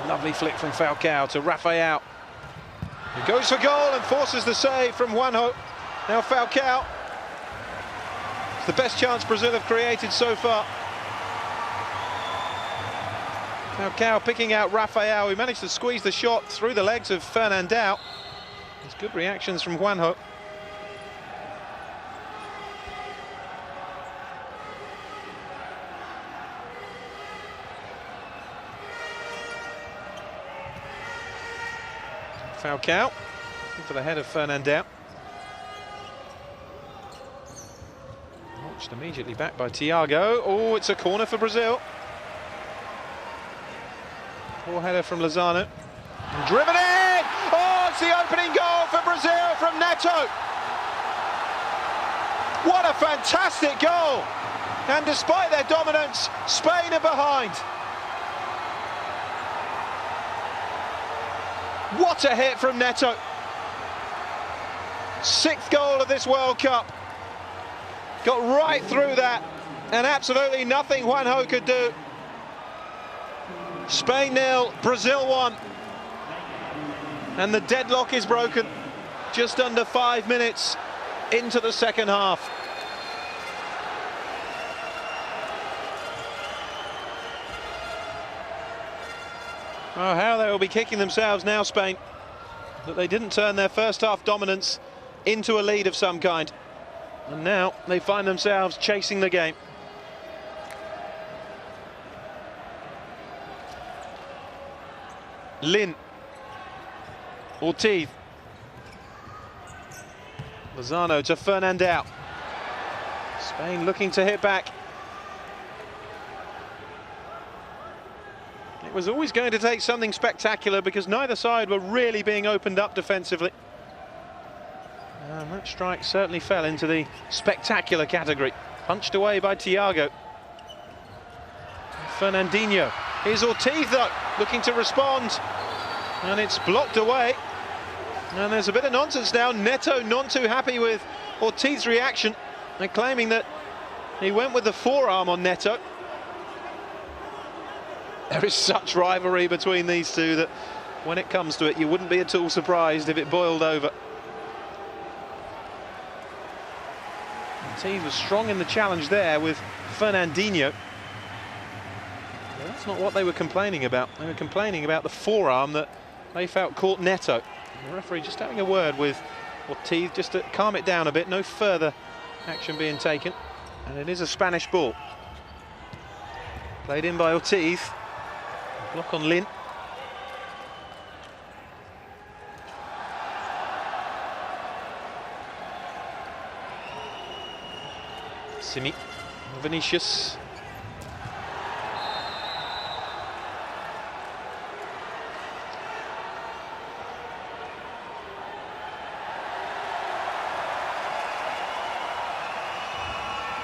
Lovely flick from Falcao to Rafael. He goes for goal and forces the save from Juanjo. Now Falcao. It's the best chance Brazil have created so far. Falcao picking out Rafael, who managed to squeeze the shot through the legs of Fernandao. There's good reactions from Juanjo. Falcao into the head of Fernandao. Launched immediately back by Thiago. Oh, it's a corner for Brazil. Poor header from Lozano. And driven in! Oh, it's the opening goal for Brazil from Neto. What a fantastic goal! And despite their dominance, Spain are behind. What a hit from Neto. 6th goal of this World Cup. Got right through that, and absolutely nothing Juanjo could do. Spain 0, Brazil 1. And the deadlock is broken. Just under 5 minutes into the second half. Oh, how they will be kicking themselves now, Spain, that they didn't turn their first half dominance into a lead of some kind. And now they find themselves chasing the game. Lin. Ortiz. Lozano to Fernandao. Spain looking to hit back. It was always going to take something spectacular because neither side were really being opened up defensively. And that strike certainly fell into the spectacular category. Punched away by Thiago. Fernandinho. Here's Ortiz though, looking to respond. And it's blocked away. And there's a bit of nonsense now. Neto not too happy with Ortiz's reaction. They're claiming that he went with the forearm on Neto. There is such rivalry between these two that when it comes to it, you wouldn't be at all surprised if it boiled over. Ortiz was strong in the challenge there with Fernandinho. But that's not what they were complaining about. They were complaining about the forearm that they felt caught Neto. And the referee just having a word with Ortiz just to calm it down a bit. No further action being taken. And it is a Spanish ball. Played in by Ortiz. Block on Lin. Simi. Vinicius.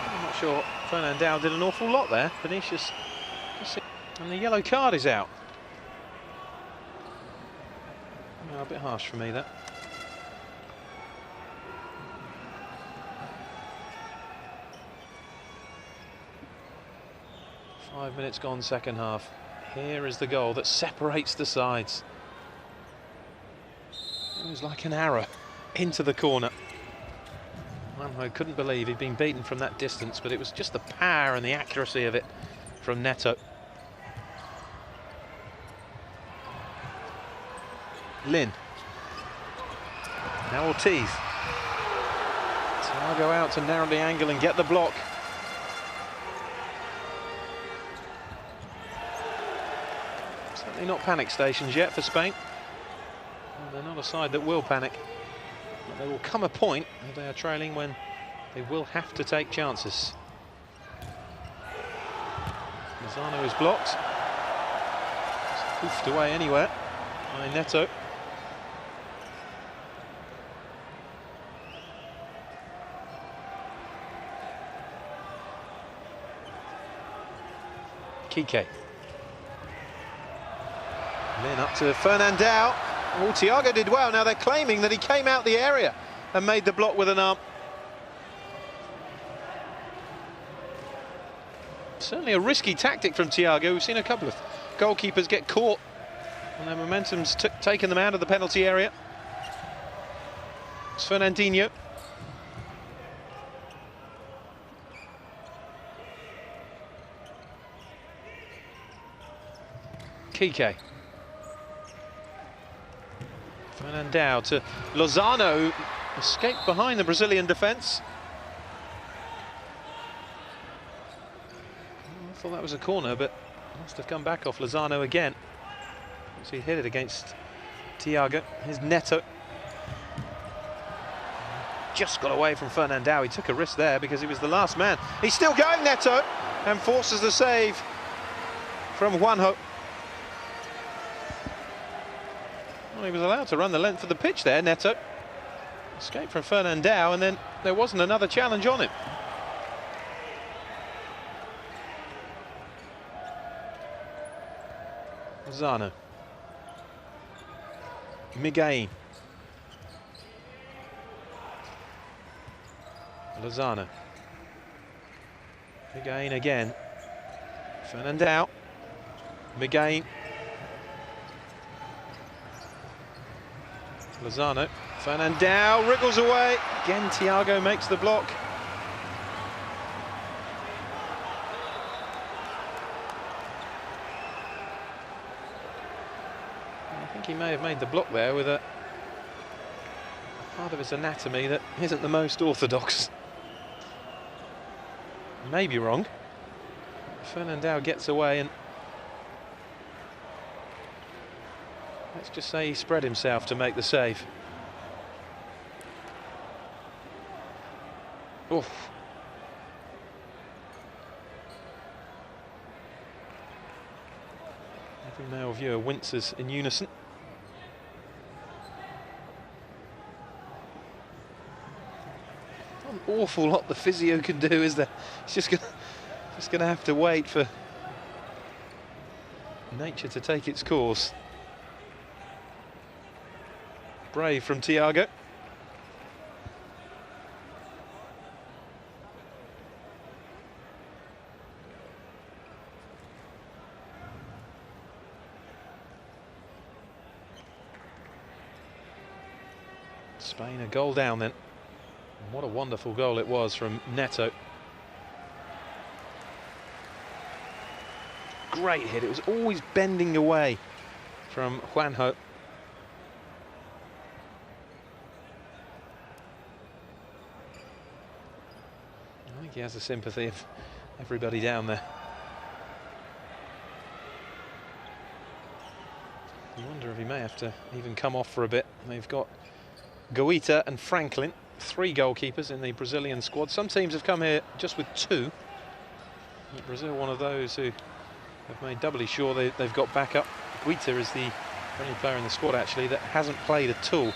I'm not sure Fernandao did an awful lot there. Vinicius. And the yellow card is out. No, a bit harsh for me, that. Five minutes gone, second half. Here is the goal that separates the sides. It was like an arrow into the corner. I couldn't believe he'd been beaten from that distance, but it was just the power and the accuracy of it from Neto. Lin. Now Ortiz. Thiago out to narrow the angle and get the block. Certainly not panic stations yet for Spain. Well, they're not a side that will panic. But there will come a point where they are trailing when they will have to take chances. Lozano is blocked. It's hoofed away anywhere by Neto. Kike. Then up to Fernandao. Oh, Thiago did well. Now they're claiming that he came out the area and made the block with an arm. Certainly a risky tactic from Thiago. We've seen a couple of goalkeepers get caught and their momentum's taken them out of the penalty area. It's Fernandinho. Kike. Fernandao to Lozano, escaped behind the Brazilian defence. I thought that was a corner, but must have come back off Lozano again. So he hit it against Thiago. Here's Neto. Just got away from Fernandao. He took a risk there because he was the last man. He's still going, Neto, and forces the save from Juanjo. Well, he was allowed to run the length of the pitch there, Neto. Escaped from Fernandao, and then there wasn't another challenge on him. Lozano. Miguel. Lozano. Miguel again. Fernandao. Miguel. Lozano. Fernandao wriggles away. Again, Thiago makes the block. I think he may have made the block there with a part of his anatomy that isn't the most orthodox. May be wrong. Fernandao gets away, and let's just say he spread himself to make the save. Oof. Every male viewer winces in unison. Not an awful lot the physio can do, is there? It's just gonna have to wait for nature to take its course. Brave from Thiago. Spain a goal down then. And what a wonderful goal it was from Neto. Great hit. It was always bending away from Juanjo. I think he has the sympathy of everybody down there. have to even come off for a bit. They've got Guita and Franklin, 3 goalkeepers in the Brazilian squad. Some teams have come here just with 2. Brazil, one of those who have made doubly sure they've got backup. Guita is the only player in the squad, actually, that hasn't played at all.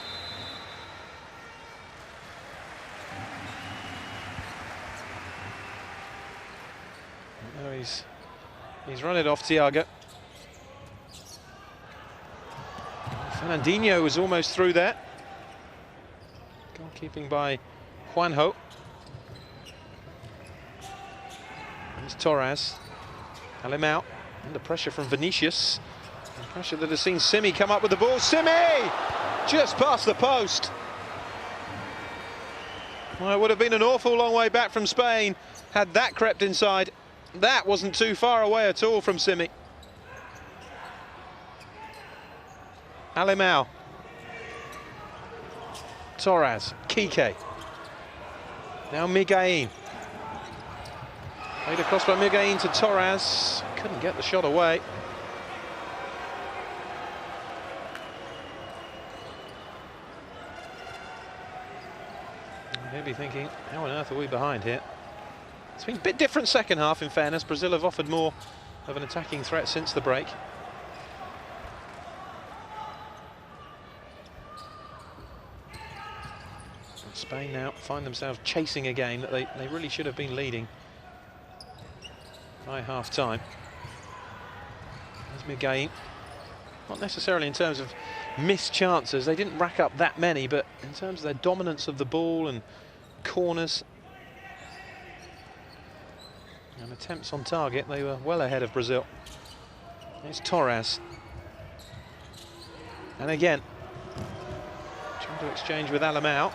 Now he's run it off, Thiago. Fernandinho was almost through there. Goalkeeping by Juanjo. There's Torres. Alemão under pressure from Vinicius. And pressure that has seen Simi come up with the ball. Simi! Just past the post. Well, it would have been an awful long way back from Spain had that crept inside. That wasn't too far away at all from Simi. Alemão. Torres. Kike. Now Miguelín. Played across by Miguelín to Torres. Couldn't get the shot away. He'll be thinking, how on earth are we behind here? It's been a bit different second half, in fairness. Brazil have offered more of an attacking threat since the break. And Spain now find themselves chasing a game that they really should have been leading by half-time. There's Miguelín. Not necessarily in terms of missed chances, they didn't rack up that many, but in terms of their dominance of the ball and corners and attempts on target, they were well ahead of Brazil. It's Torres. And again, trying to exchange with Alemão.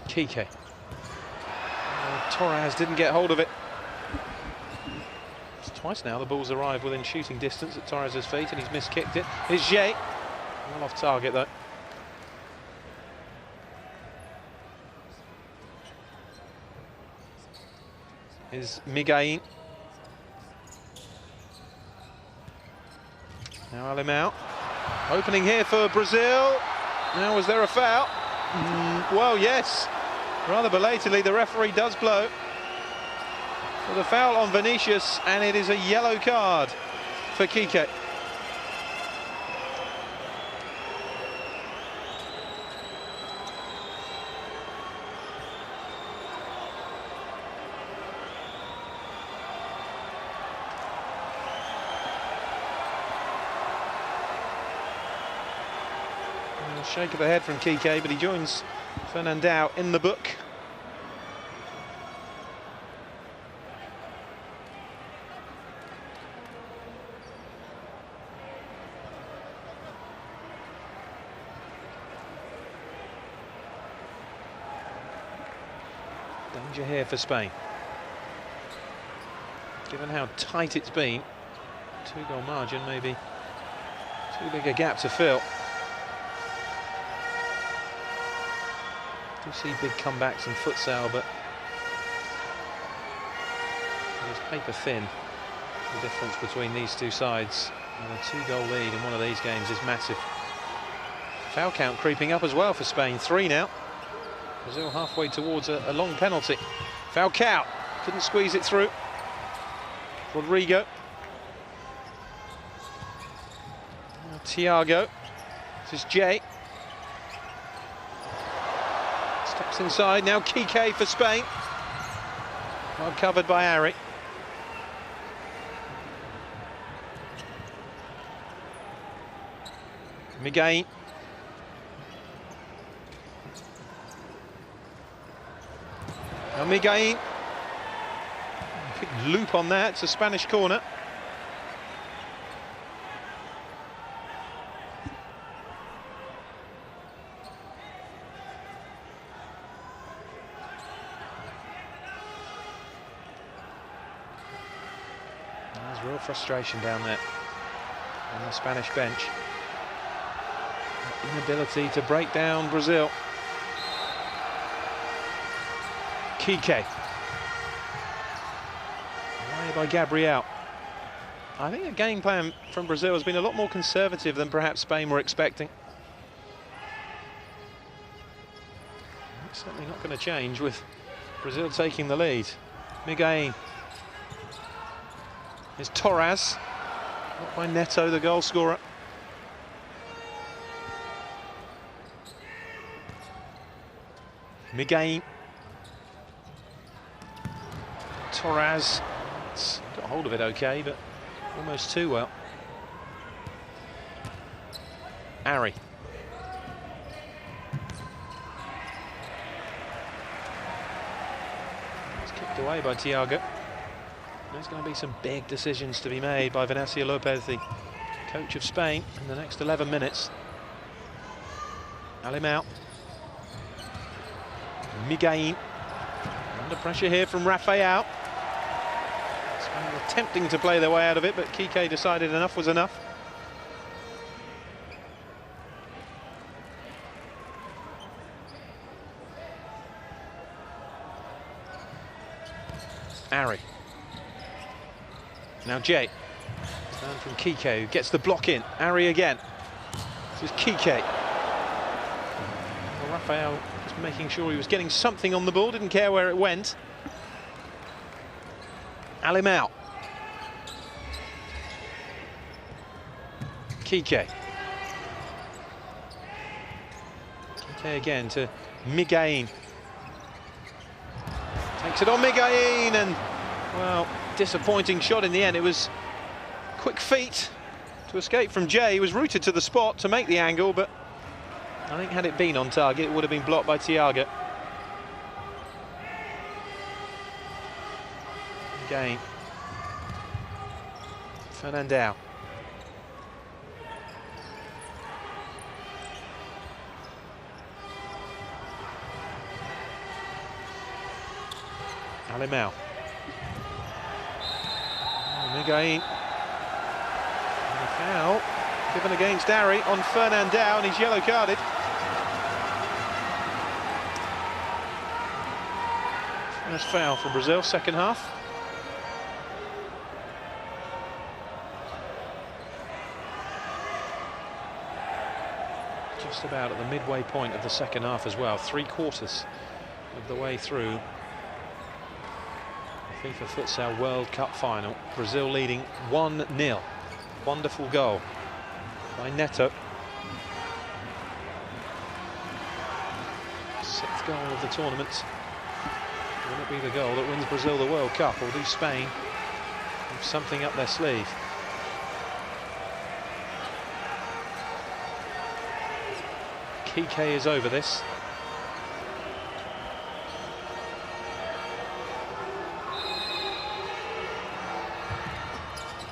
Kike. Torres didn't get hold of it. It's twice now the ball's arrived within shooting distance at Torres' feet and he's miskicked it. Here's Jay. Well off target though. Here's Miguelín. Now Alemão. Opening here for Brazil. Now, was there a foul? Well, yes. Rather belatedly, the referee does blow for the foul on Vinicius, and it is a yellow card for Kike. Shake of the head from Kike, but he joins Fernandão in the book. Danger here for Spain. Given how tight it's been, 2-goal margin, maybe too big a gap to fill. Do see big comebacks in futsal, but it's paper thin. The difference between these two sides, and a 2-goal lead in one of these games is massive. Foul count creeping up as well for Spain. 3 now. Brazil halfway towards a long penalty. Falcao couldn't squeeze it through. Rodrigo. Now Thiago. This is Jay. Steps inside, now Kike for Spain. Well covered by Ari. Miguelín. Now Miguelín. Big loop on that, it's a Spanish corner. There's real frustration down there on the Spanish bench. Inability to break down Brazil. Kike. Away by Gabriel. I think the game plan from Brazil has been a lot more conservative than perhaps Spain were expecting. It's certainly not going to change with Brazil taking the lead. Miguel. Here's Torres. Not by Neto, the goal scorer. Miguel. Torres. It's got hold of it okay, but almost too well. Ari. It's kicked away by Thiago. There's going to be some big decisions to be made by Venancio Lopez, the coach of Spain, in the next 11 minutes. Alimão. Miguel. Under pressure here from Rafael. Spain were attempting to play their way out of it, but Kike decided enough was enough. Ari. Now Jay. Down from Kike, who gets the block in. Ari again. This is Kike. Well, Rafael just making sure he was getting something on the ball, didn't care where it went. Alimão. Kike. Kike again to Miguel. Takes it on Miguel and, well, disappointing shot in the end. It was quick feet to escape from Jay. He was rooted to the spot to make the angle, but I think had it been on target, it would have been blocked by Thiago. Again. Fernandao. Alimão. Miguel. And a foul given against Ari on Fernandao, and he's yellow carded. First foul for Brazil, second half. Just about at the midway point of the second half as well, 3/4 of the way through the FIFA Futsal World Cup final. Brazil leading 1-0. Wonderful goal by Neto. 6th goal of the tournament. Will it be the goal that wins Brazil the World Cup, or do Spain have something up their sleeve? Kike is over this.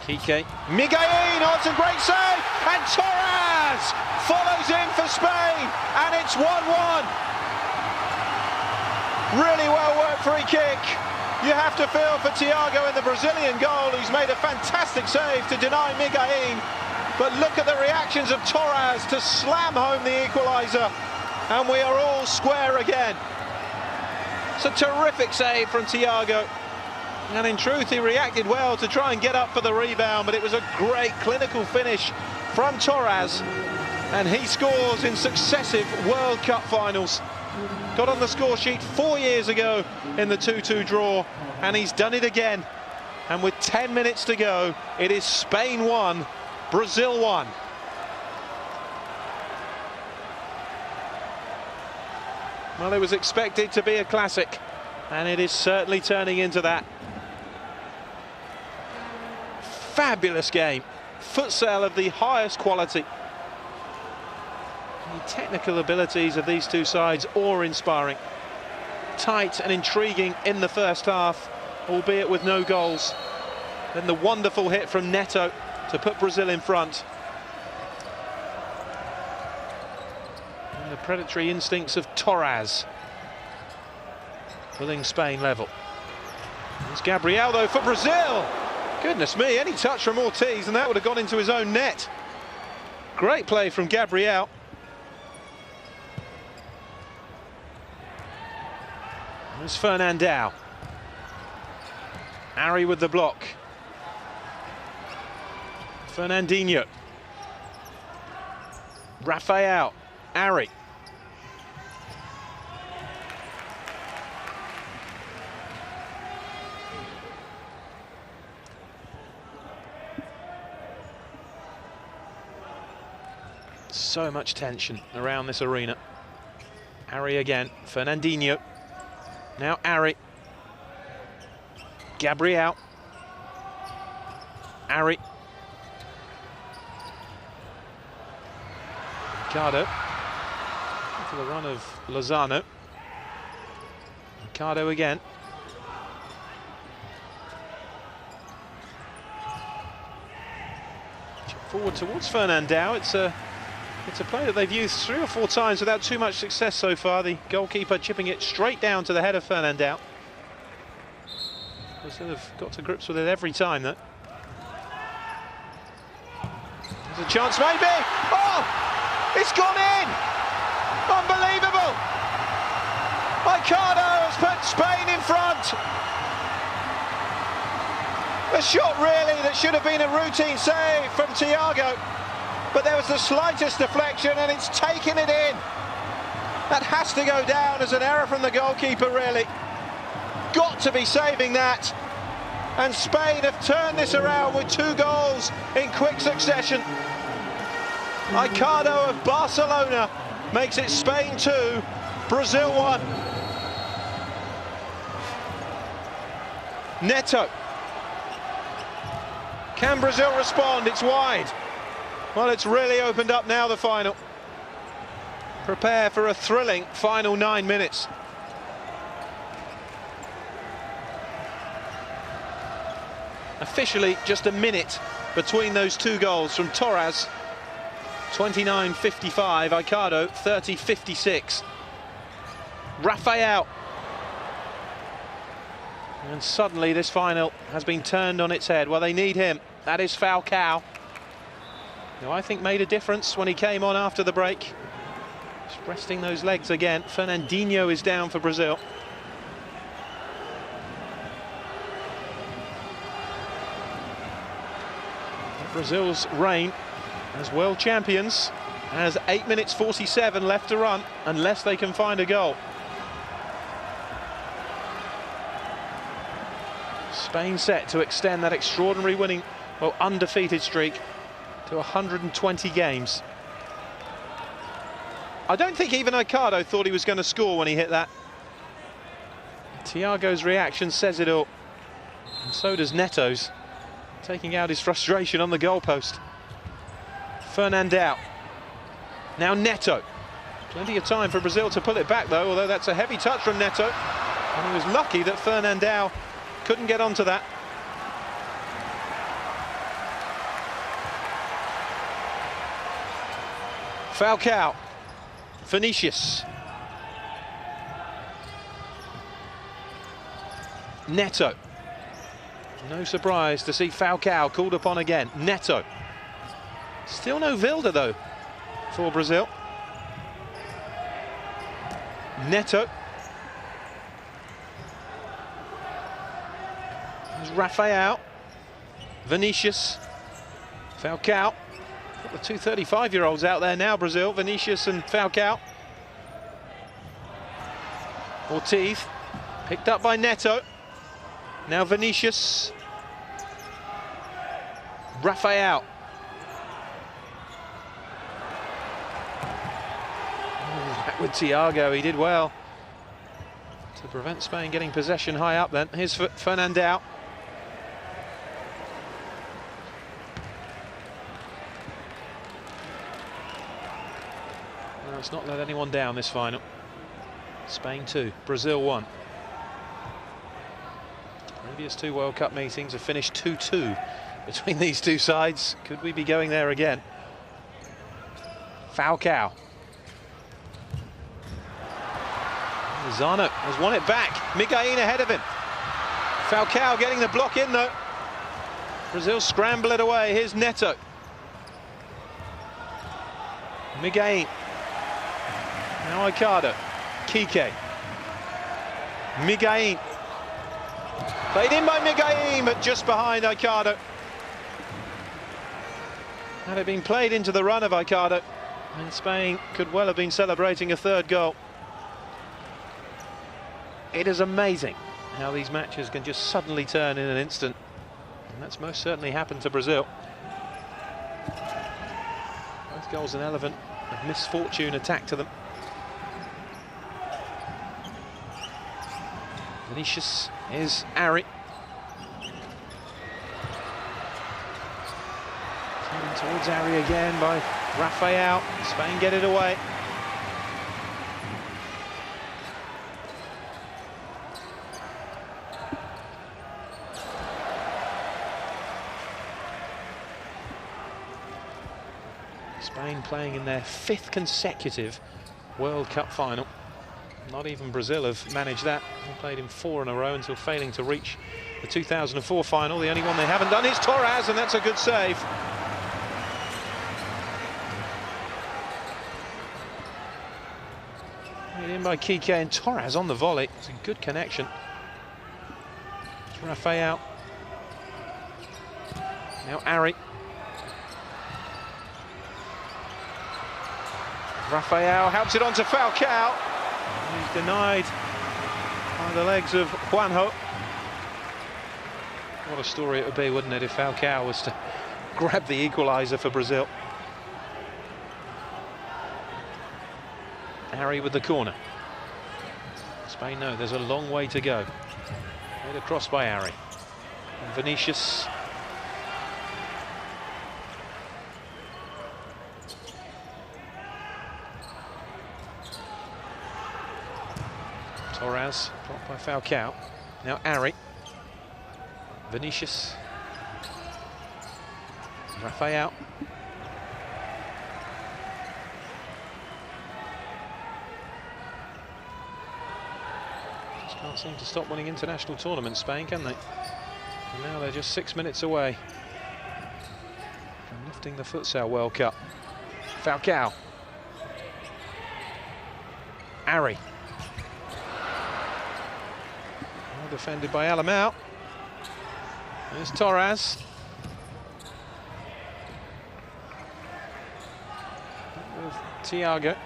Kike. Miguel, oh, it's a great save, and Torres follows in for Spain, and it's 1-1. Really well worked free kick. You have to feel for Thiago in the Brazilian goal, who's made a fantastic save to deny Miguel. But look at the reactions of Torres to slam home the equaliser, and we are all square again. It's a terrific save from Thiago, and in truth he reacted well to try and get up for the rebound, but it was a great clinical finish from Torres, and he scores in successive World Cup finals. Got on the score sheet 4 years ago in the 2-2 draw, and he's done it again. And with 10 minutes to go, it is Spain 1, Brazil 1. Well, it was expected to be a classic, and it is certainly turning into that. Fabulous game. Futsal of the highest quality. The technical abilities of these two sides awe-inspiring. Tight and intriguing in the first half, albeit with no goals. Then the wonderful hit from Neto to put Brazil in front. And the predatory instincts of Torres pulling Spain level. It's Gabriel though for Brazil. Goodness me, any touch from Ortiz and that would have gone into his own net. Great play from Gabriel. There's Fernandao. Ari with the block. Fernandinho. Rafael. Ari. So much tension around this arena. Ari again. Fernandinho. Now Ari. Gabriel. Ari. Ricardo. For the run of Lozano. Ricardo again. Forward towards Fernandao. It's a play that they've used 3 or 4 times without too much success so far. The goalkeeper chipping it straight down to the head of Fernandao. Brazil have got to grips with it every time, though. There's a chance, maybe. Oh! It's gone in! Unbelievable! Ricardo has put Spain in front. A shot, really, that should have been a routine save from Thiago. But there was the slightest deflection and it's taken it in. That has to go down as an error from the goalkeeper, really. Got to be saving that. And Spain have turned this around with 2 goals in quick succession. Ricardo of Barcelona makes it Spain 2, Brazil 1. Neto. Can Brazil respond? It's wide. Well, it's really opened up now, the final. Prepare for a thrilling final 9 minutes. Officially, just a minute between those 2 goals from Torres, 29.55, Ricardo, 30.56. Rafael. And suddenly this final has been turned on its head. Well, they need him. That is Falcao, who I think made a difference when he came on after the break. Just resting those legs again. Fernandinho is down for Brazil. Brazil's reign as world champions has 8 minutes 47 left to run, unless they can find a goal. Spain set to extend that extraordinary winning, well, undefeated streak to 120 games. I don't think even Ricardo thought he was going to score when he hit that. Thiago's reaction says it all. And so does Neto's, taking out his frustration on the goalpost. Fernandao. Now Neto. Plenty of time for Brazil to pull it back, though, although that's a heavy touch from Neto. And he was lucky that Fernandao couldn't get onto that. Falcao. Vinicius. Neto. No surprise to see Falcao called upon again. Neto. Still no Vilda, though, for Brazil. Neto. There's Rafael. Vinicius. Falcao. Got the 2 35-year-olds out there now, Brazil. Vinicius and Falcao. Ortiz. Picked up by Neto. Now Vinicius. Rafael. Back with Thiago, he did well to prevent Spain getting possession high up then. Here's Fernandao. No, it's not let anyone down this final. Spain 2, Brazil 1. Previous 2 World Cup meetings have finished 2-2 between these 2 sides. Could we be going there again? Falcao. Lozano has won it back. Miguelin ahead of him. Falcao getting the block in, though. Brazil scramble it away. Here's Neto. Miguelin. Now Ricardo. Kike. Miguelín. Played in by Miguelín, but just behind Aicardo. Had it been played into the run of Aicardo, and Spain could well have been celebrating a third goal. It is amazing how these matches can just suddenly turn in an instant. And that's most certainly happened to Brazil. Both goals an element of misfortune attacked to them. Vinicius is Ari. Coming towards Ari again by Rafael. Spain get it away. Spain playing in their 5th consecutive World Cup final. Not even Brazil have managed that. They played in 4 in a row until failing to reach the 2004 final. The only one they haven't done is Torres, and that's a good save. Made in by Kike, and Torres on the volley. It's a good connection. It's Rafael. Now Ari. Rafael helps it on to Falcao. He's denied by the legs of Juanjo. What a story it would be, wouldn't it, if Falcao was to grab the equaliser for Brazil. Harry with the corner. Spain know there's a long way to go. Made across by Harry. And Vinicius. Torres, blocked by Falcao. Now Ari. Vinicius. Rafael. Just can't seem to stop winning international tournaments, Spain, can they? And now they're just 6 minutes away from lifting the futsal World Cup. Falcao. Ari. Defended by Alamau. There's Torres. With Thiago.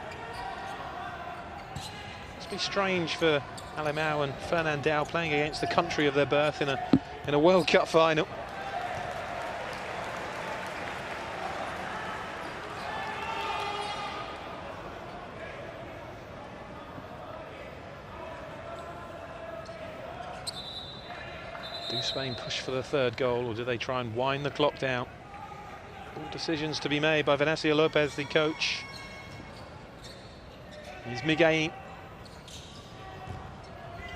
Must be strange for Alamau and Fernandao playing against the country of their birth in a World Cup final. Do Spain push for the 3rd goal, or do they try and wind the clock down? All decisions to be made by Venancio Lopez, the coach. Here's Miguelín.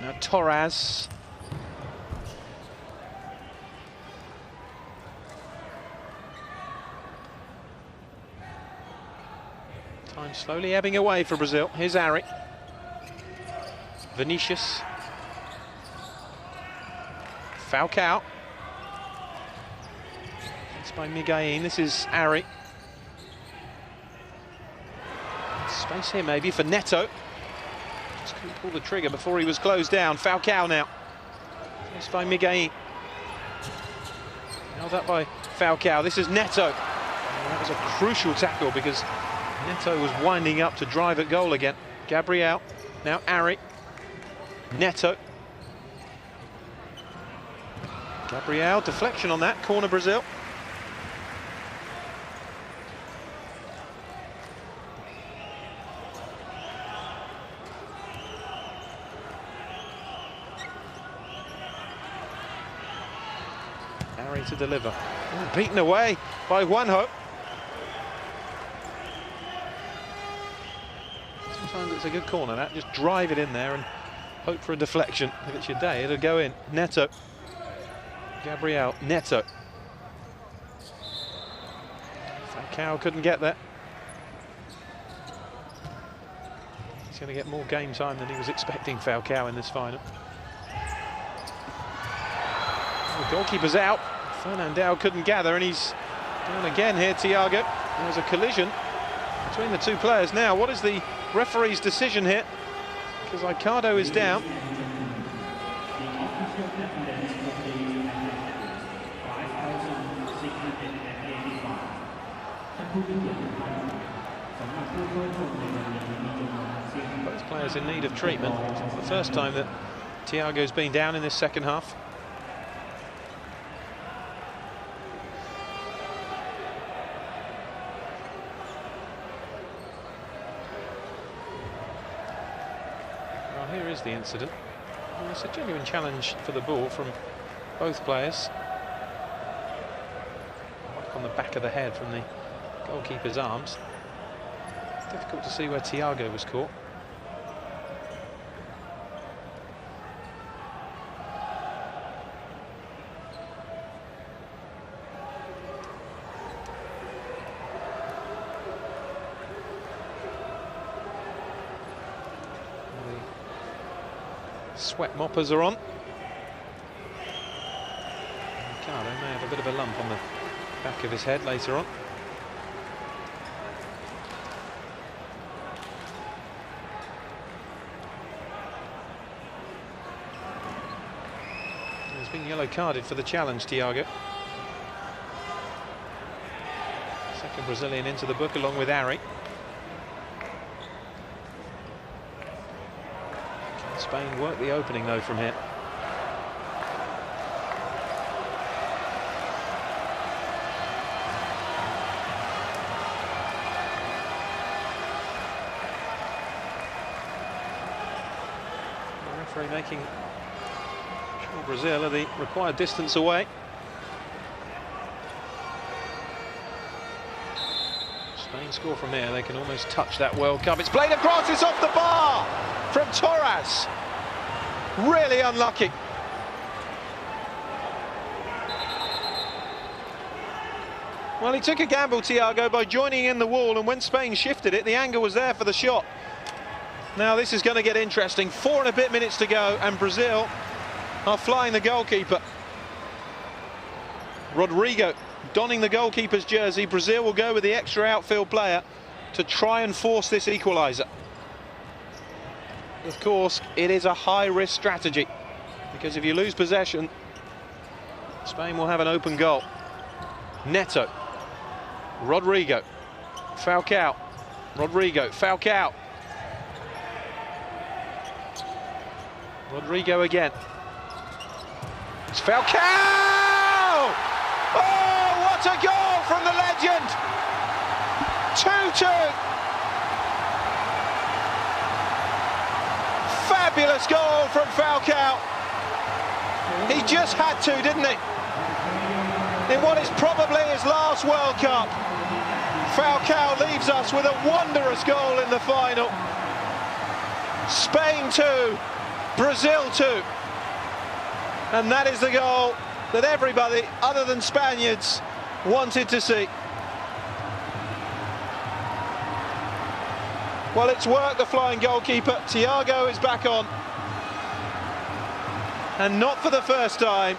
Now Torres. Time slowly ebbing away for Brazil. Here's Ari. Vinicius. Falcao. It's by Miguelín. This is Ari. Space here maybe for Neto. Just couldn't pull the trigger before he was closed down. Falcao now. It's by Miguelín. Held up by Falcao. This is Neto. And that was a crucial tackle because Neto was winding up to drive at goal again. Gabriel. Now Ari. Neto. Gabriel, deflection on that, corner Brazil. Harry to deliver. Oh, beaten away by Juanjo. Sometimes it's a good corner, that. Just drive it in there and hope for a deflection. If it's your day, it'll go in. Neto. Gabriel, Neto. Falcao couldn't get there. He's going to get more game time than he was expecting, Falcao, in this final. The goalkeeper's out. Fernandao couldn't gather, and he's down again here, Thiago. There's a collision between the two players. Now, what is the referee's decision here? Because Aicardo is down. Both players in need of treatment. It's the first time that Thiago's been down in this second half. Well, here is the incident. Well, it's a genuine challenge for the ball from both players. Whack on the back of the head from the goalkeeper's arms. Difficult to see where Thiago was caught. The sweat moppers are on. Ricardo may have a bit of a lump on the back of his head later on. He's been yellow carded for the challenge, Thiago. Second Brazilian into the book along with Ari. Can Spain work the opening though from here? The referee making sure Brazil are the required distance away. Spain score from here, they can almost touch that World Cup. It's played across, it's off the bar from Torres. Really unlucky. Well, he took a gamble, Thiago, by joining in the wall, and when Spain shifted it, the angle was there for the shot. Now this is going to get interesting. 4 and a bit minutes to go, and Brazil are flying the goalkeeper. Rodrigo donning the goalkeeper's jersey. Brazil will go with the extra outfield player to try and force this equaliser. Of course, it is a high-risk strategy, because if you lose possession, Spain will have an open goal. Neto, Rodrigo, Falcao, Rodrigo, Falcao. Rodrigo again. It's Falcao! Oh, what a goal from the legend! 2-2. Fabulous goal from Falcao. He just had to, didn't he? In what is probably his last World Cup, Falcao leaves us with a wondrous goal in the final. Spain 2, Brazil 2. And that is the goal that everybody, other than Spaniards, wanted to see. Well, it's worked, the flying goalkeeper. Thiago is back on. And not for the first time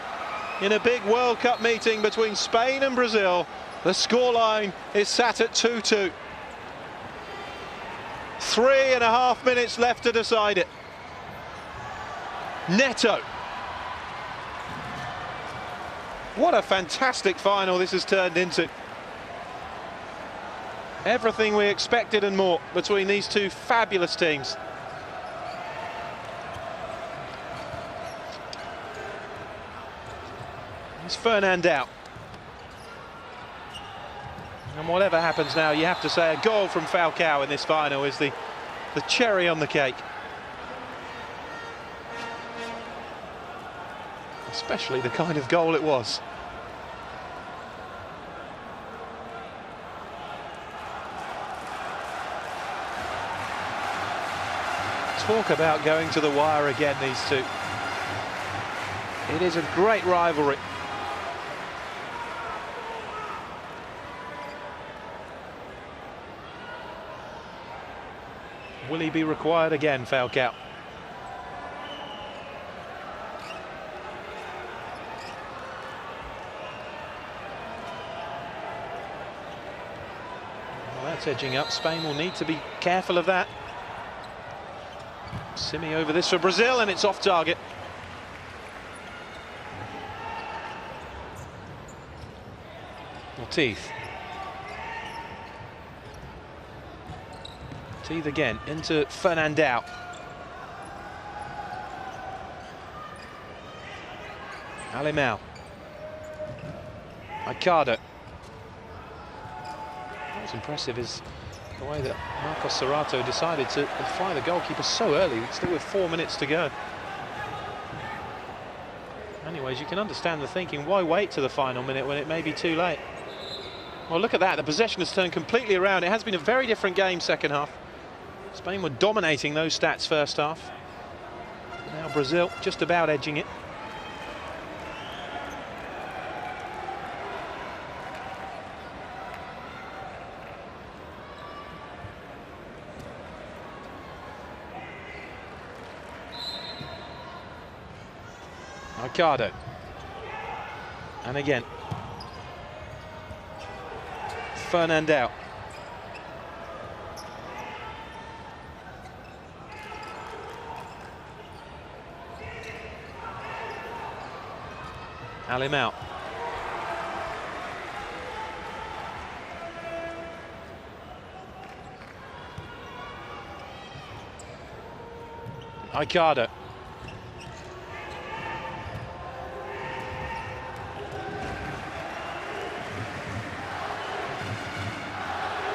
in a big World Cup meeting between Spain and Brazil. The scoreline is sat at 2-2. 3.5 minutes left to decide it. Neto. What a fantastic final this has turned into. Everything we expected and more between these two fabulous teams. It's Fernand out. And whatever happens now, you have to say a goal from Falcao in this final is the cherry on the cake. Especially the kind of goal it was. Talk about going to the wire again, these two. It is a great rivalry. Will he be required again, Falcao? Well, that's edging up. Spain will need to be careful of that. Simi over this for Brazil, and it's off target. Teeth. Teeth again into Fernandao. Alimao. Ricardo. What's impressive is the way that Marcos Serrato decided to fire the goalkeeper so early, still with 4 minutes to go. Anyways, you can understand the thinking, why wait to the final minute when it may be too late? Well, look at that, the possession has turned completely around. It has been a very different game second half. Spain were dominating those stats first half. Now Brazil just about edging it. Ricardo. And again. Fernandao. Alimao. Ricardo.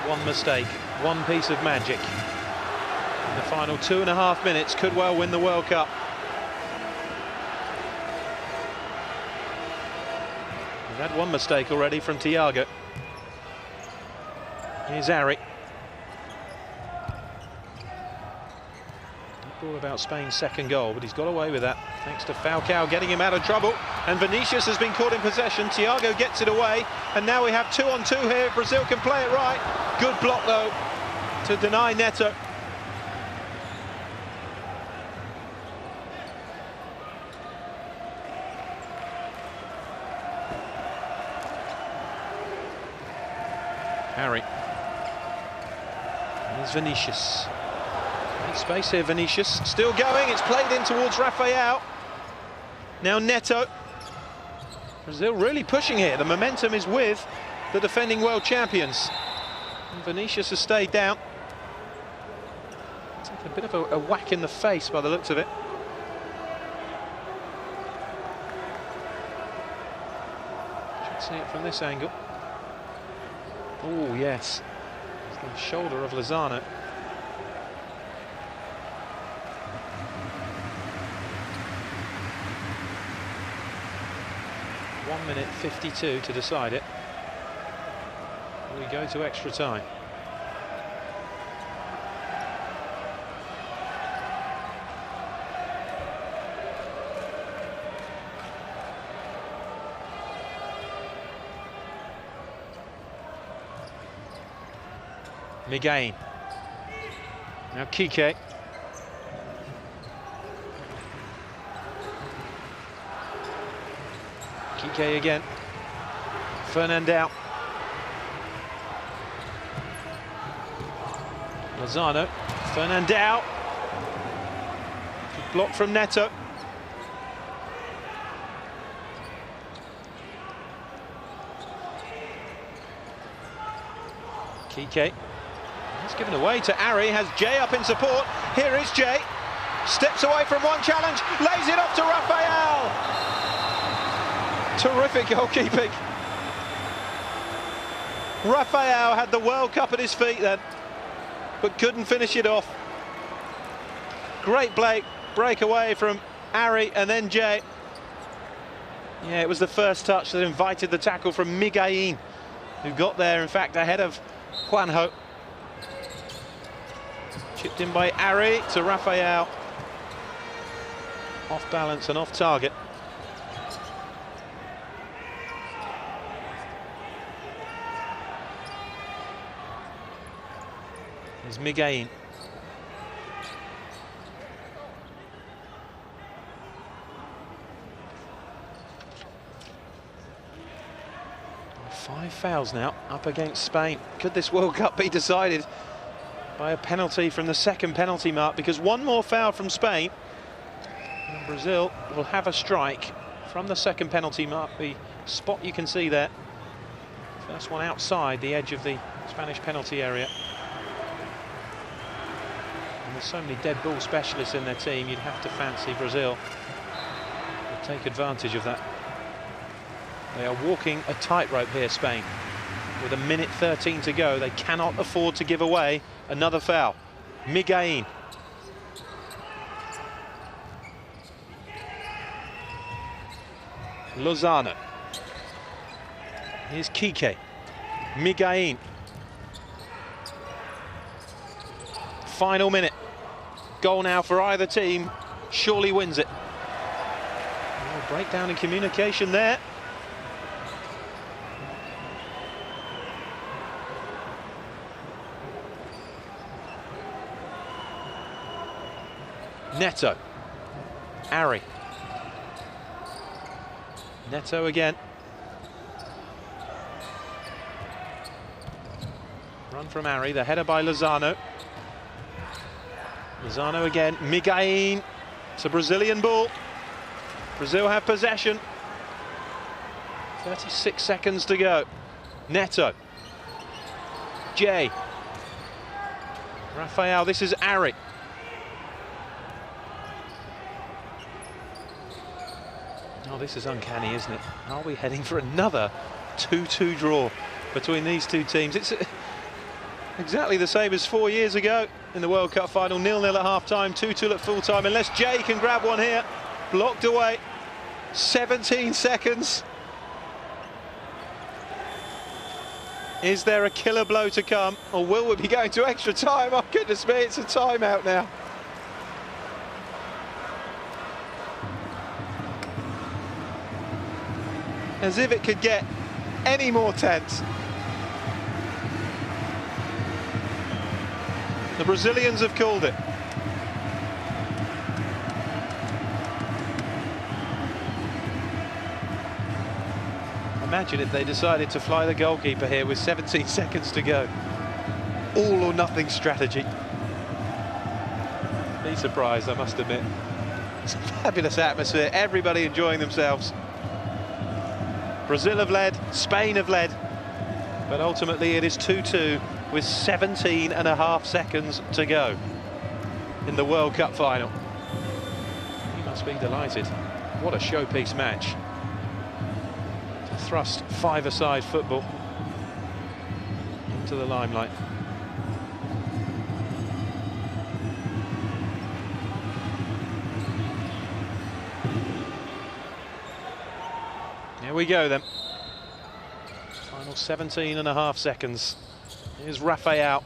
One mistake, one piece of magic. The final 2.5 minutes could well win the World Cup. We've had one mistake already from Thiago. Here's Ari. All about Spain's second goal, but he's got away with that thanks to Falcao getting him out of trouble. And Vinicius has been caught in possession. Thiago gets it away, and now we have 2-on-2 here. Brazil can play it right. Good block though to deny Neto. Harry. Here's Vinicius. Space here, Vinicius, still going, it's played in towards Rafael. Now Neto. Brazil really pushing here, the momentum is with the defending world champions. And Vinicius has stayed down. Taking a bit of a whack in the face by the looks of it. Should see it from this angle. Oh yes, it's the shoulder of Lozano. 1 minute 52 to decide it. We go to extra time. Miguel. Now Kike. Kike again. Fernandao. Lozano. Fernandao. Block from Neto. Kike. It's given away to Ari, has Jay up in support. Here is Jay. Steps away from one challenge, lays it off to Rafael. Terrific goalkeeping. Rafael had the World Cup at his feet then, but couldn't finish it off. Great breakaway from Ari and then Jay. Yeah, it was the first touch that invited the tackle from Miguel, who got there, in fact, ahead of Juanjo. Chipped in by Ari to Rafael. Off balance and off target. There's Miguel. Five fouls now up against Spain. Could this World Cup be decided by a penalty from the second penalty mark? Because one more foul from Spain and Brazil will have a strike from the second penalty mark. The spot you can see there First one outside the edge of the Spanish penalty area. And there's so many dead ball specialists in their team, you'd have to fancy Brazil would take advantage of that. They are walking a tightrope here, Spain. With 1:13 to go, they cannot afford to give away another foul. Miguelín. Lozano. Here's Kike. Miguelín. Final minute. Goal now for either team. Surely wins it. Oh, breakdown in communication there. Neto. Ari. Neto again. Run from Ari, the header by Lozano. Lozano again, Miguelín. It's a Brazilian ball. Brazil have possession. 36 seconds to go. Neto. Jay. Rafael, this is Ari. Oh, this is uncanny, isn't it? Are we heading for another 2-2 draw between these two teams? It's exactly the same as 4 years ago in the World Cup final. 0-0 at half-time, 2-2 at full-time. Unless Jay can grab one here. Blocked away. 17 seconds. Is there a killer blow to come? Or will we be going to extra time? Oh, goodness me, it's a timeout now. As if it could get any more tense. The Brazilians have called it. Imagine if they decided to fly the goalkeeper here with 17 seconds to go. All or nothing strategy. Be surprised, I must admit. It's a fabulous atmosphere, everybody enjoying themselves. Brazil have led, Spain have led, but ultimately it is 2-2 with 17.5 seconds to go in the World Cup final. He must be delighted. What a showpiece match. To thrust five-a-side football into the limelight. Here we go then. Final 17.5 seconds. Here's Rafael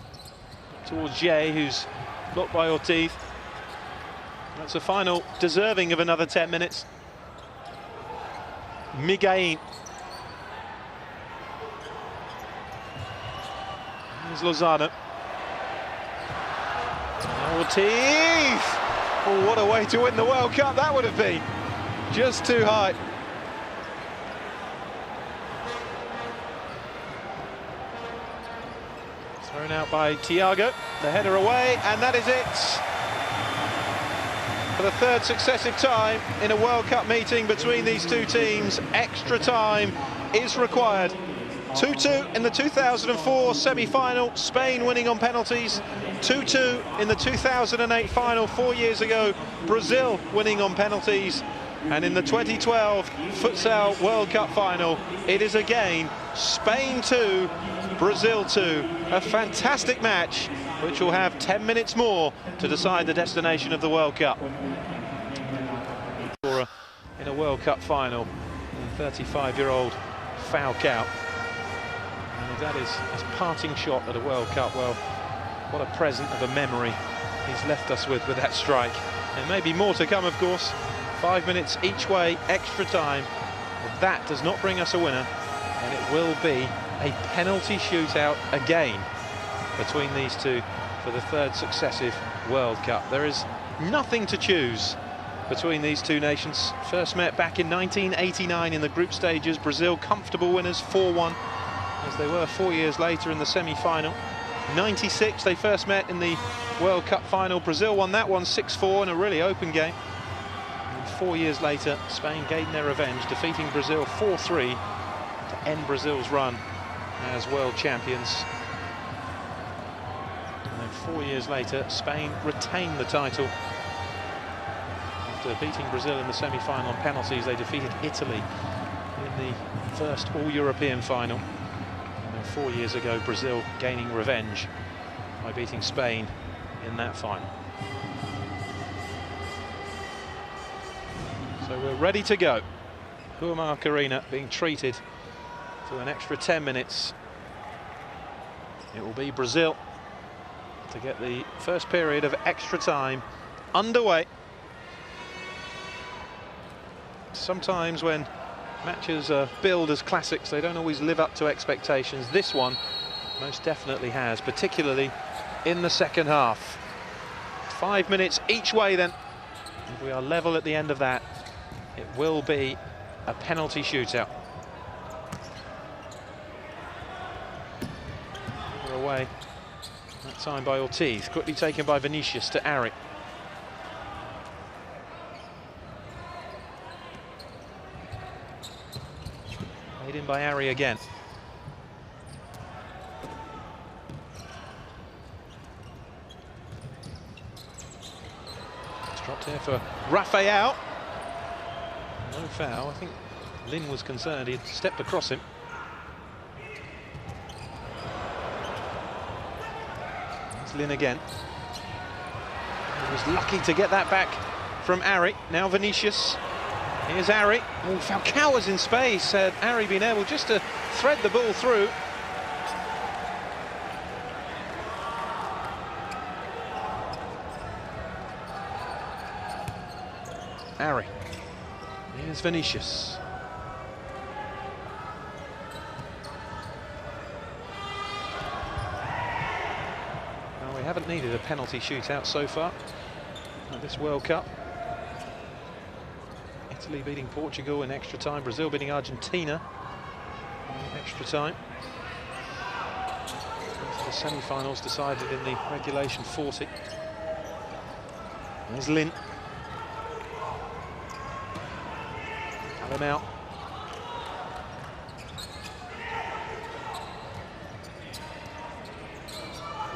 towards Jay, who's blocked by Ortiz. That's a final deserving of another 10 minutes. Miguelín. Here's Lozano. Ortiz! Oh, what a way to win the World Cup that would have been. Just too high. Thrown out by Thiago, the header away, and that is it. For the third successive time in a World Cup meeting between these two teams, extra time is required. 2-2 in the 2004 semi-final, Spain winning on penalties. 2-2 in the 2008 final 4 years ago, Brazil winning on penalties. And in the 2012 futsal World Cup final, it is again Spain 2, Brazil 2. A fantastic match, which will have 10 minutes more to decide the destination of the World Cup. In a World Cup final, 35-year-old Falcao. And that is his parting shot at a World Cup. Well, what a present of a memory he's left us with that strike. And maybe more to come, of course. 5 minutes each way, extra time. But that does not bring us a winner, and it will be a penalty shootout again between these two for the third successive World Cup. There is nothing to choose between these two nations. First met back in 1989 in the group stages. Brazil comfortable winners 4-1, as they were 4 years later in the semi-final. 96 they first met in the World Cup final. Brazil won that one 6-4 in a really open game. And 4 years later, Spain gained their revenge, defeating Brazil 4-3 to end Brazil's run as world champions. And then 4 years later, Spain retained the title. After beating Brazil in the semi-final on penalties, they defeated Italy in the first all-European final. And then 4 years ago, Brazil gaining revenge by beating Spain in that final. So we're ready to go. Huamark Arena being treated to an extra 10 minutes. It will be Brazil to get the first period of extra time underway. Sometimes when matches are billed as classics, they don't always live up to expectations. This one most definitely has, particularly in the second half. 5 minutes each way then. If we are level at the end of that, it will be a penalty shootout. We're away. That time by Ortiz, quickly taken by Vinicius to Ari. Made in by Ari again. It's dropped here for Rafael. No foul. I think Lin was concerned he'd stepped across him. It's Lin again. He was lucky to get that back from Ari. Now Vinicius. Here's Ari. Oh, Falcao was in space. Had Ari been able just to thread the ball through. Ari. Here's Vinicius. Now, we haven't needed a penalty shootout so far at this World Cup. Italy beating Portugal in extra time, Brazil beating Argentina in extra time. The semi-finals decided in the regulation 40. There's Lin. Him out.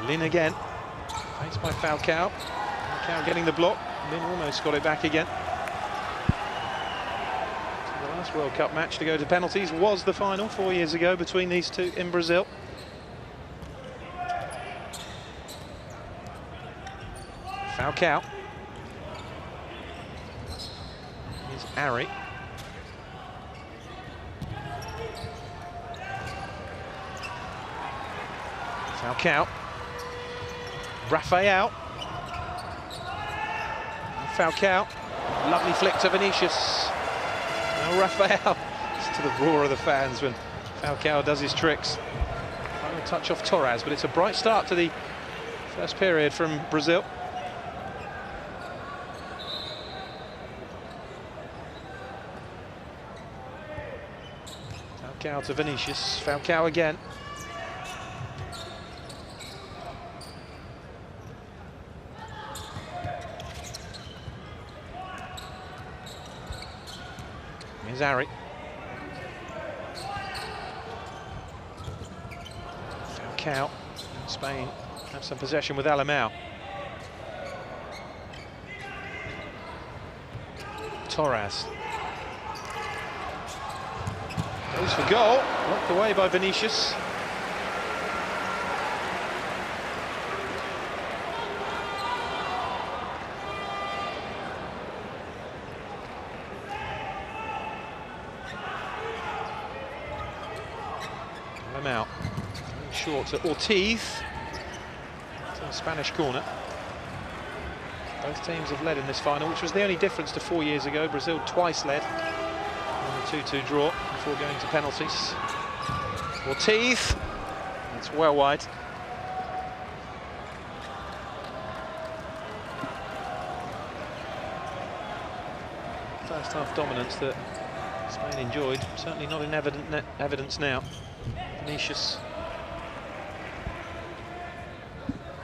Lin again. Faced by Falcao. Falcao getting the block. Lin almost got it back again. So the last World Cup match to go to penalties was the final 4 years ago between these two in Brazil. Falcao. Here's Ari. Falcao. Rafael. Falcao. Lovely flick to Vinicius. Now Rafael. It's to the roar of the fans when Falcao does his tricks. Final touch off Torres, but it's a bright start to the first period from Brazil. Falcao to Vinicius. Falcao again. Here's Ari. Falcao. Spain have some possession with Alemão. Torres. Goes for goal. Blocked away by Vinicius. Out. Short to Ortiz. To the Spanish corner. Both teams have led in this final, which was the only difference to 4 years ago. Brazil twice led on the 2-2 draw before going to penalties. Ortiz. It's well wide. First half dominance that Spain enjoyed, certainly not in evidence now. Vinicius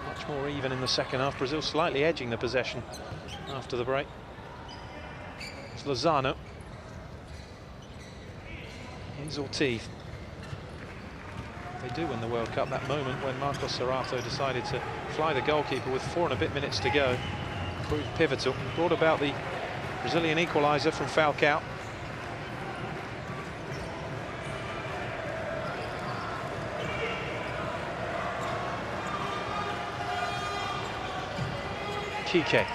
much more even in the second half. Brazil slightly edging the possession after the break. It's Lozano. Here's Ortiz. They do win the World Cup. That moment when Marcos Serrato decided to fly the goalkeeper with 4 and a bit minutes to go proved pivotal. Brought about the Brazilian equaliser from Falcao. Kike.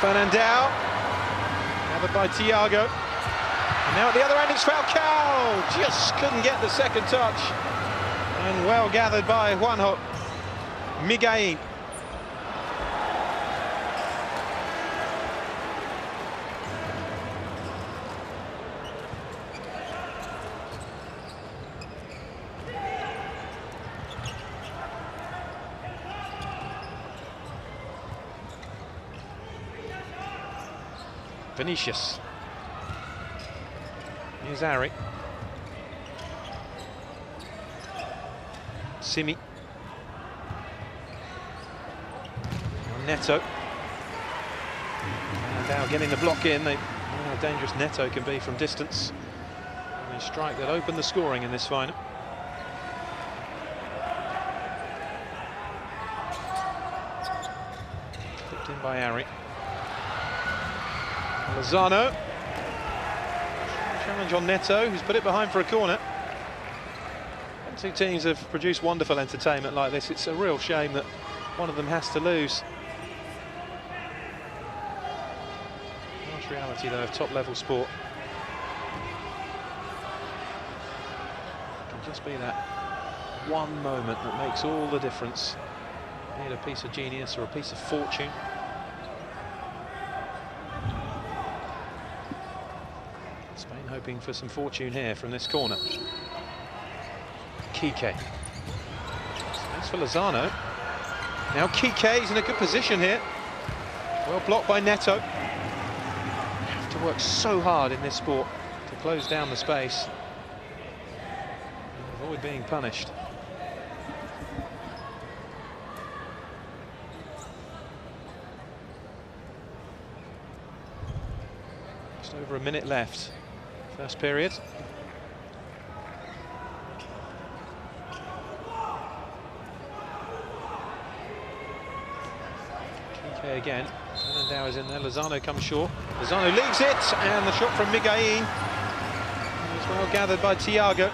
Fernandao. Gathered by Thiago. And now at the other end it's Falcao. Just couldn't get the second touch. And well gathered by Juanjo Miguelín. Vinicius. Here's Ari. Simi. Neto. And now getting the block in. How dangerous Neto can be from distance. And a strike that opened the scoring in this final. Flipped in by Ari. Lozano. Challenge on Neto, who's put it behind for a corner. And two teams have produced wonderful entertainment like this. It's a real shame that one of them has to lose. Harsh reality, though, of top-level sport. It can just be that one moment that makes all the difference. Be it a piece of genius or a piece of fortune. Spain hoping for some fortune here from this corner. Kike. Space for Lozano. Now Kike is in a good position here. Well blocked by Neto. You have to work so hard in this sport to close down the space and avoid being punished. Just over a minute left. First period. Kike again. Fernandao is in there. Lozano comes short. Lozano leaves it, and the shot from Miguelín is well gathered by Thiago.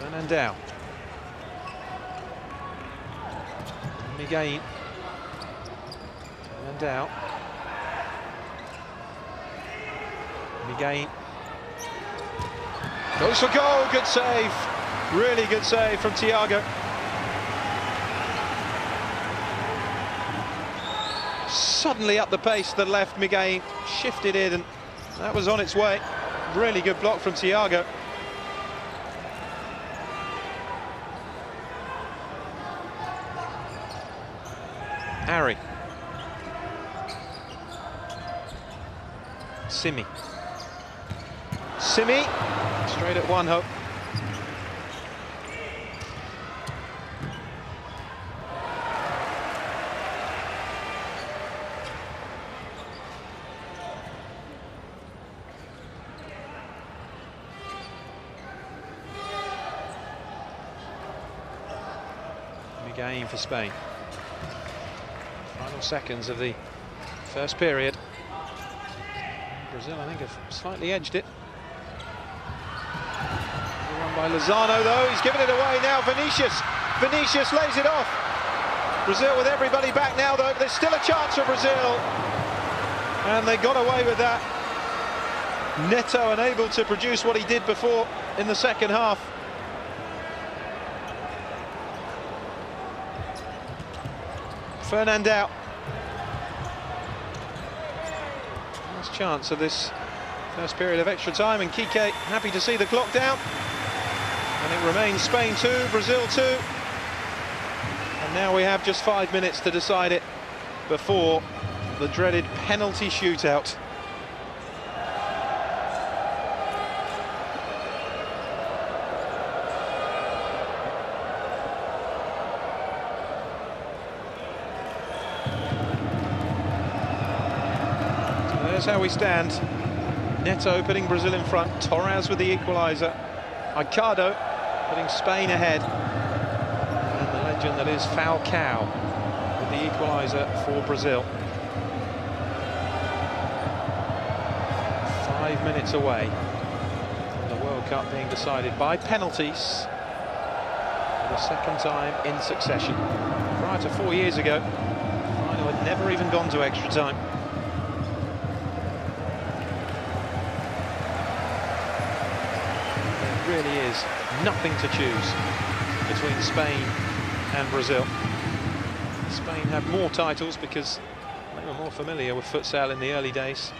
Fernandao. Miguelín. Fernandao. Miguelín. Goes for goal, good save. Really good save from Thiago. Suddenly up the pace to the left, Miguelín shifted in and that was on its way. Really good block from Thiago. Ari. Simi. Simi, straight at Juanjo. Miguelín for Spain. Final seconds of the first period. Brazil, I think, have slightly edged it. Run by Lozano, though. He's given it away now. Vinicius lays it off. Brazil with everybody back now, though. There's still a chance for Brazil. And they got away with that. Neto unable to produce what he did before in the second half. Fernandao. Last chance of this first period of extra time, and Kike happy to see the clock down. And it remains Spain 2, Brazil 2. And now we have just 5 minutes to decide it before the dreaded penalty shootout. Here's how we stand. Neto putting Brazil in front. Torres with the equaliser. Ricardo putting Spain ahead. And the legend that is Falcao with the equaliser for Brazil. 5 minutes away from the World Cup being decided by penalties for the second time in succession. Prior to 4 years ago, the final had never even gone to extra time. There really is nothing to choose between Spain and Brazil. Spain had more titles because they were more familiar with futsal in the early days.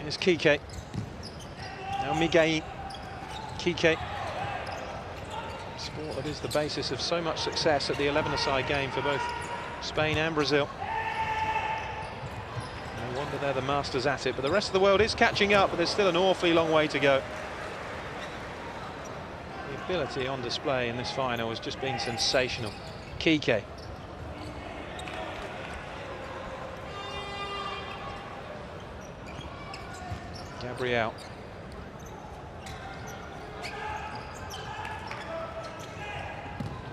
Here's Kike. Now Miguel. Kike. Sport that is the basis of so much success at the 11-a-side game for both Spain and Brazil. No wonder they're the masters at it, but the rest of the world is catching up, but there's still an awfully long way to go. The ability on display in this final has just been sensational. Kike. Gabriel.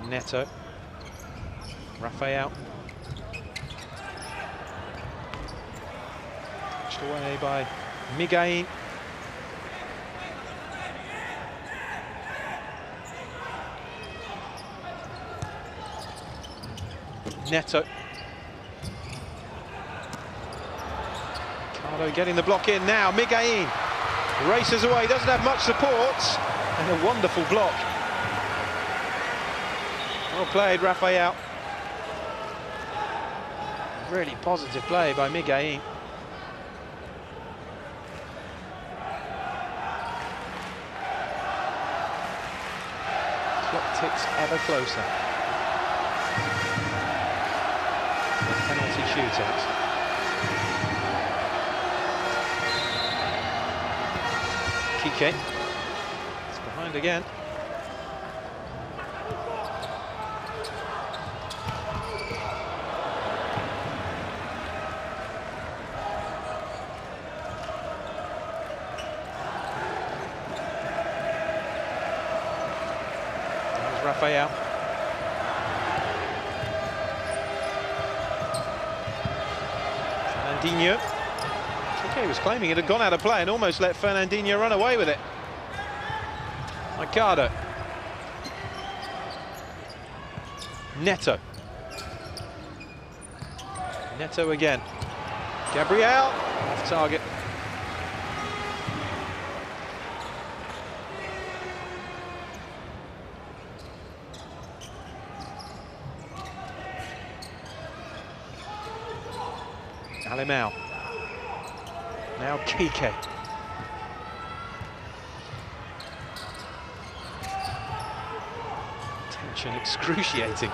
Neto. Rafael. Pushed away by Miguel. Neto. Ricardo getting the block in now. Miguel races away, doesn't have much support, and a wonderful block. Well played, Rafael. Really positive play by Miguel. Clock ticks ever closer. The penalty shootout. Kike. It's behind again. There's Rafael. Fernandinho. Kike was claiming it had gone out of play and almost let Fernandinho run away with it. Ricardo. Neto. Neto again. Gabriel. Off target. Alimao. Now Kike. Tension excruciating.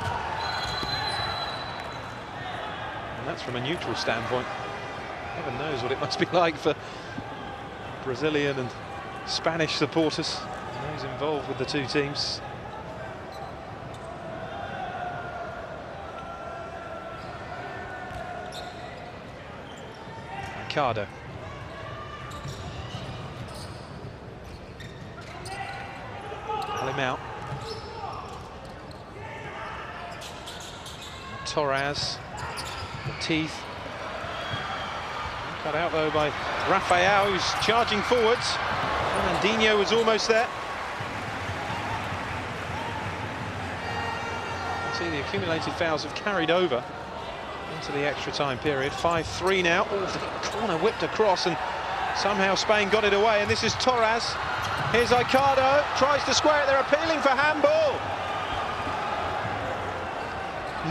And that's from a neutral standpoint. Heaven knows what it must be like for Brazilian and Spanish supporters, and those involved with the two teams. Ricardo. Alimao. Torres. The teeth. Cut out though by Rafael, who's charging forwards. Fernandinho was almost there. You see the accumulated fouls have carried over into the extra time period. 5-3 now. Oh, the corner whipped across and somehow Spain got it away, and this is Torres. Here's Ricardo, tries to square it, they're appealing for handball.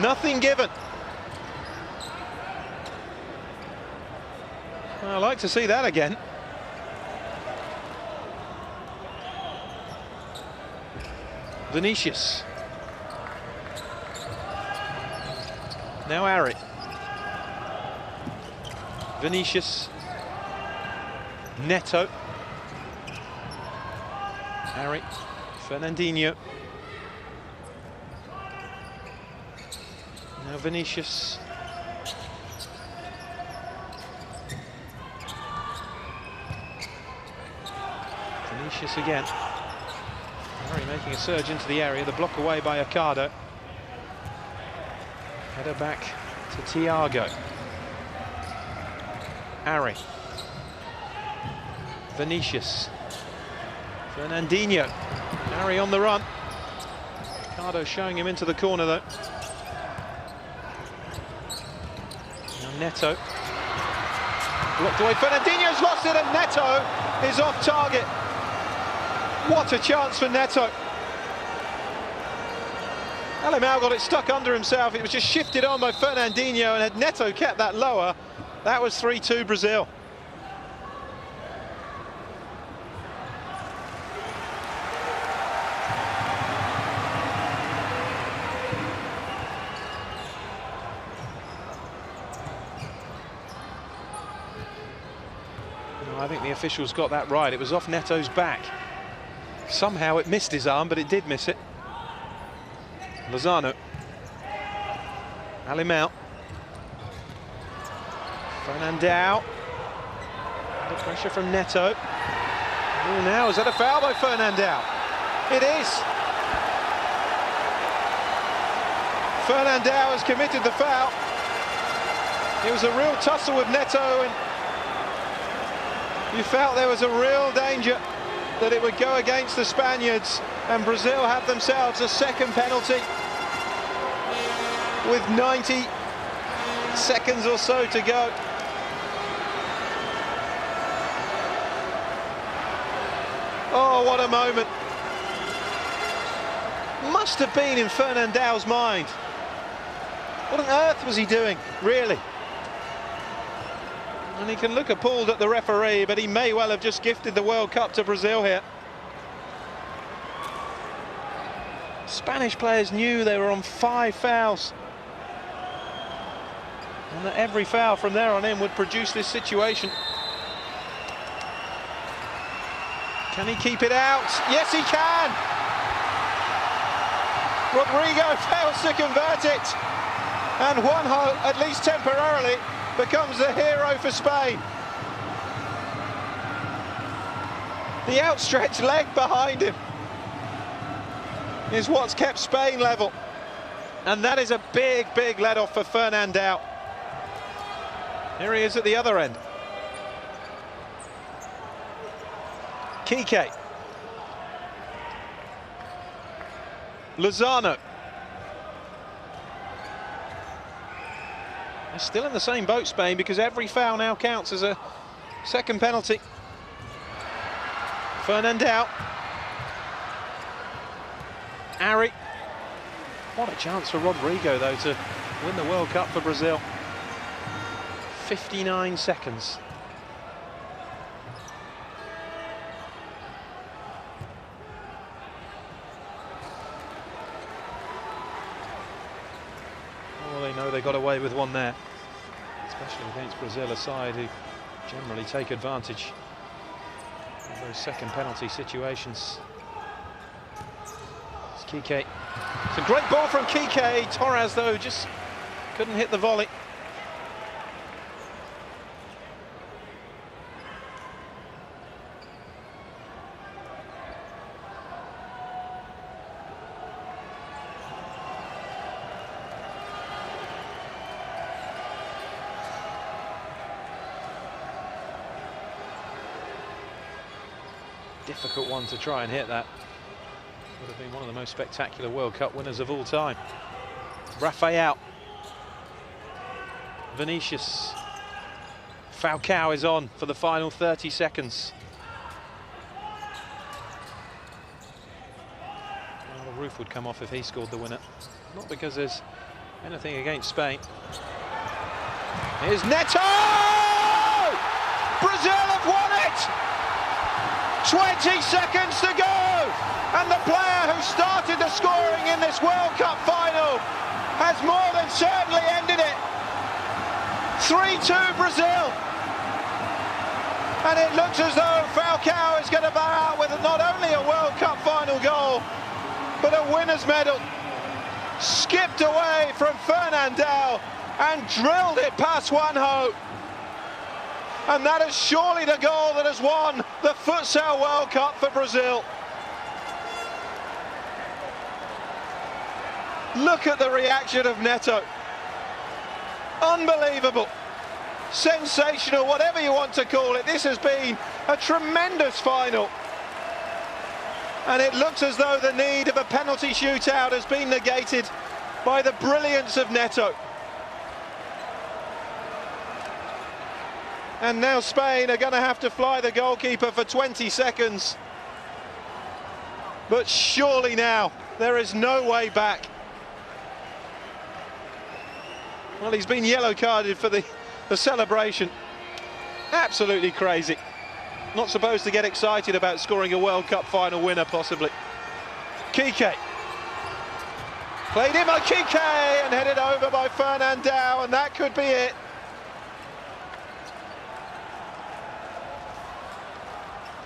Nothing given. Well, I'd like to see that again. Vinicius. Now Ari. Vinicius. Neto. Ari. Fernandinho. Now Vinicius. Vinicius again. Murray making a surge into the area, the block away by Ocado. Header back to Thiago. Ari. Vinicius. Fernandinho. Ari on the run. Ocado showing him into the corner though. Now Neto. Blocked away. Fernandinho's lost it and Neto is off target. What a chance for Neto. Alemão got it stuck under himself. It was just shifted on by Fernandinho, and had Neto kept that lower, that was 3-2 Brazil. I think the officials got that right. It was off Neto's back. Somehow it missed his arm, but it did miss it. Lozano. Alemão. Fernandão. Under pressure from Neto. Oh, now is that a foul by Fernandão? It is. Fernandão has committed the foul. It was a real tussle with Neto, and you felt there was a real danger that it would go against the Spaniards, and Brazil have themselves a second penalty with 90 seconds or so to go. Oh, what a moment. Must have been in Fernandão's mind. What on earth was he doing, really? And he can look appalled at the referee, but he may well have just gifted the World Cup to Brazil here. Spanish players knew they were on 5 fouls, and that every foul from there on in would produce this situation. Can he keep it out? Yes, he can! Rodrigo fails to convert it, and Juanjo, at least temporarily, becomes the hero for Spain. The outstretched leg behind him is what's kept Spain level, and that is a big, big let-off for Fernandão. Here he is at the other end. Kike. Lozano. They're still in the same boat, Spain, because every foul now counts as a second penalty. Fernandão. Ari. What a chance for Rodrigo, though, to win the World Cup for Brazil. 59 seconds. Well, they know they got away with one there, especially against Brazil, a side who generally take advantage of those second penalty situations. It's Kike. It's a great ball from Kike. Torres, though, just couldn't hit the volley. Difficult one to try and hit that. Would have been one of the most spectacular World Cup winners of all time. Rafael. Vinicius. Falcao is on for the final 30 seconds. Well, the roof would come off if he scored the winner. Not because there's anything against Spain. Here's Neto! Brazil have won it! 20 seconds to go, and the player who started the scoring in this World Cup final has more than certainly ended it. 3-2 Brazil, and it looks as though Falcao is going to bow out with not only a World Cup final goal, but a winner's medal. skipped away from Fernandao and drilled it past Juanjo. And that is surely the goal that has won the Futsal World Cup for Brazil. Look at the reaction of Neto. Unbelievable. Sensational, whatever you want to call it. This has been a tremendous final. And it looks as though the need of a penalty shootout has been negated by the brilliance of Neto. And now Spain are going to have to fly the goalkeeper for 20 seconds. But surely now, there is no way back. Well, he's been yellow carded for the celebration. Absolutely crazy. Not supposed to get excited about scoring a World Cup final winner, possibly. Kike. Played in by Kike and headed over by Fernandao, and that could be it.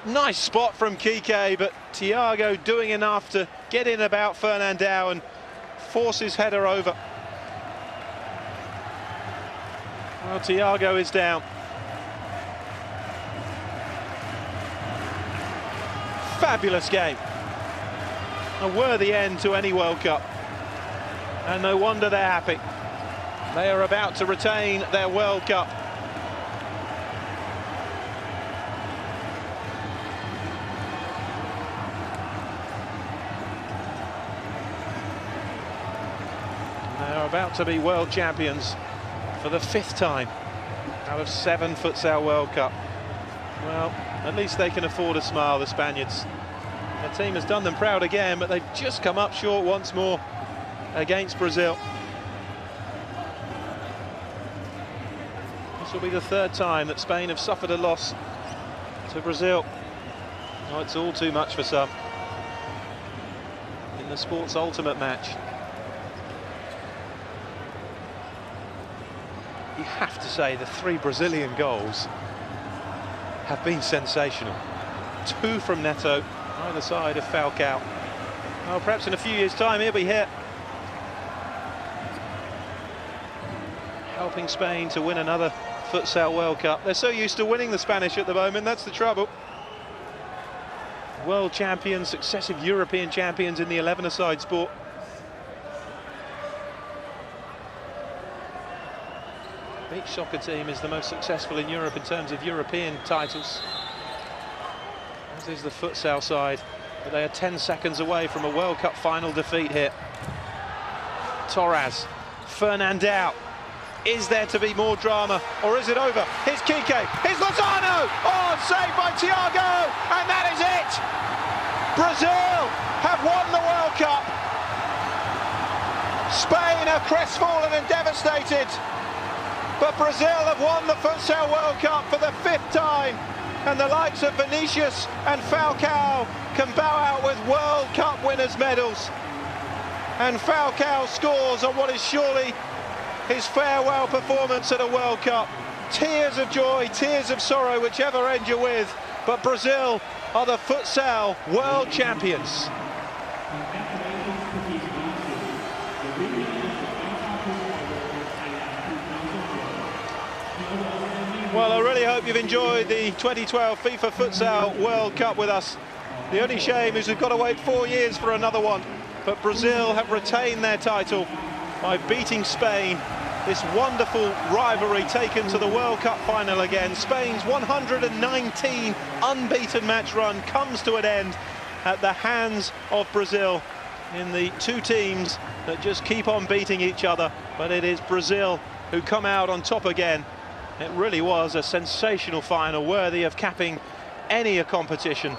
Nice spot from Kike, but Thiago doing enough to get in about Fernandao and force his header over. Well, Thiago is down. Fabulous game. A worthy end to any World Cup. And no wonder they're happy. They are about to retain their World Cup. They are about to be world champions for the 5th time out of 7 Futsal World Cup. Well, at least they can afford a smile, the Spaniards. Their team has done them proud again, but they've just come up short once more against Brazil. This will be the 3rd time that Spain have suffered a loss to Brazil. Oh, it's all too much for some in the sport's ultimate match. You have to say the 3 Brazilian goals have been sensational. 2 from Neto, either side of Falcao. Well, perhaps in a few years' time he'll be here, helping Spain to win another Futsal World Cup. They're so used to winning the Spanish at the moment, that's the trouble. World champions, successive European champions in the 11-a-side sport. Beach soccer team is the most successful in Europe in terms of European titles, as is the futsal side, but they are 10 seconds away from a World Cup final defeat here. Torres, Fernandao. Is there to be more drama, or is it over? Here's Kike, here's Lozano! Oh, saved by Thiago, and that is it! Brazil have won the World Cup. Spain are crestfallen and devastated. But Brazil have won the Futsal World Cup for the 5th time, and the likes of Vinicius and Falcao can bow out with World Cup winners' medals. And Falcao scores on what is surely his farewell performance at a World Cup. Tears of joy, tears of sorrow, whichever end you're with, but Brazil are the Futsal World Champions. Well, I really hope you've enjoyed the 2012 FIFA Futsal World Cup with us. The only shame is we've got to wait 4 years for another one. But Brazil have retained their title by beating Spain. This wonderful rivalry taken to the World Cup final again. Spain's 119 unbeaten match run comes to an end at the hands of Brazil in the 2 teams that just keep on beating each other. But it is Brazil who come out on top again. It really was a sensational final, worthy of capping any competition.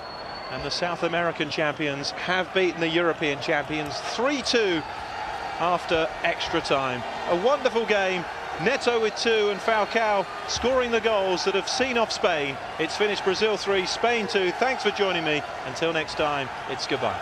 And the South American champions have beaten the European champions 3-2 after extra time. A wonderful game. Neto with 2 and Falcao scoring the goals that have seen off Spain. It's finished Brazil 3, Spain 2. Thanks for joining me. Until next time, it's goodbye.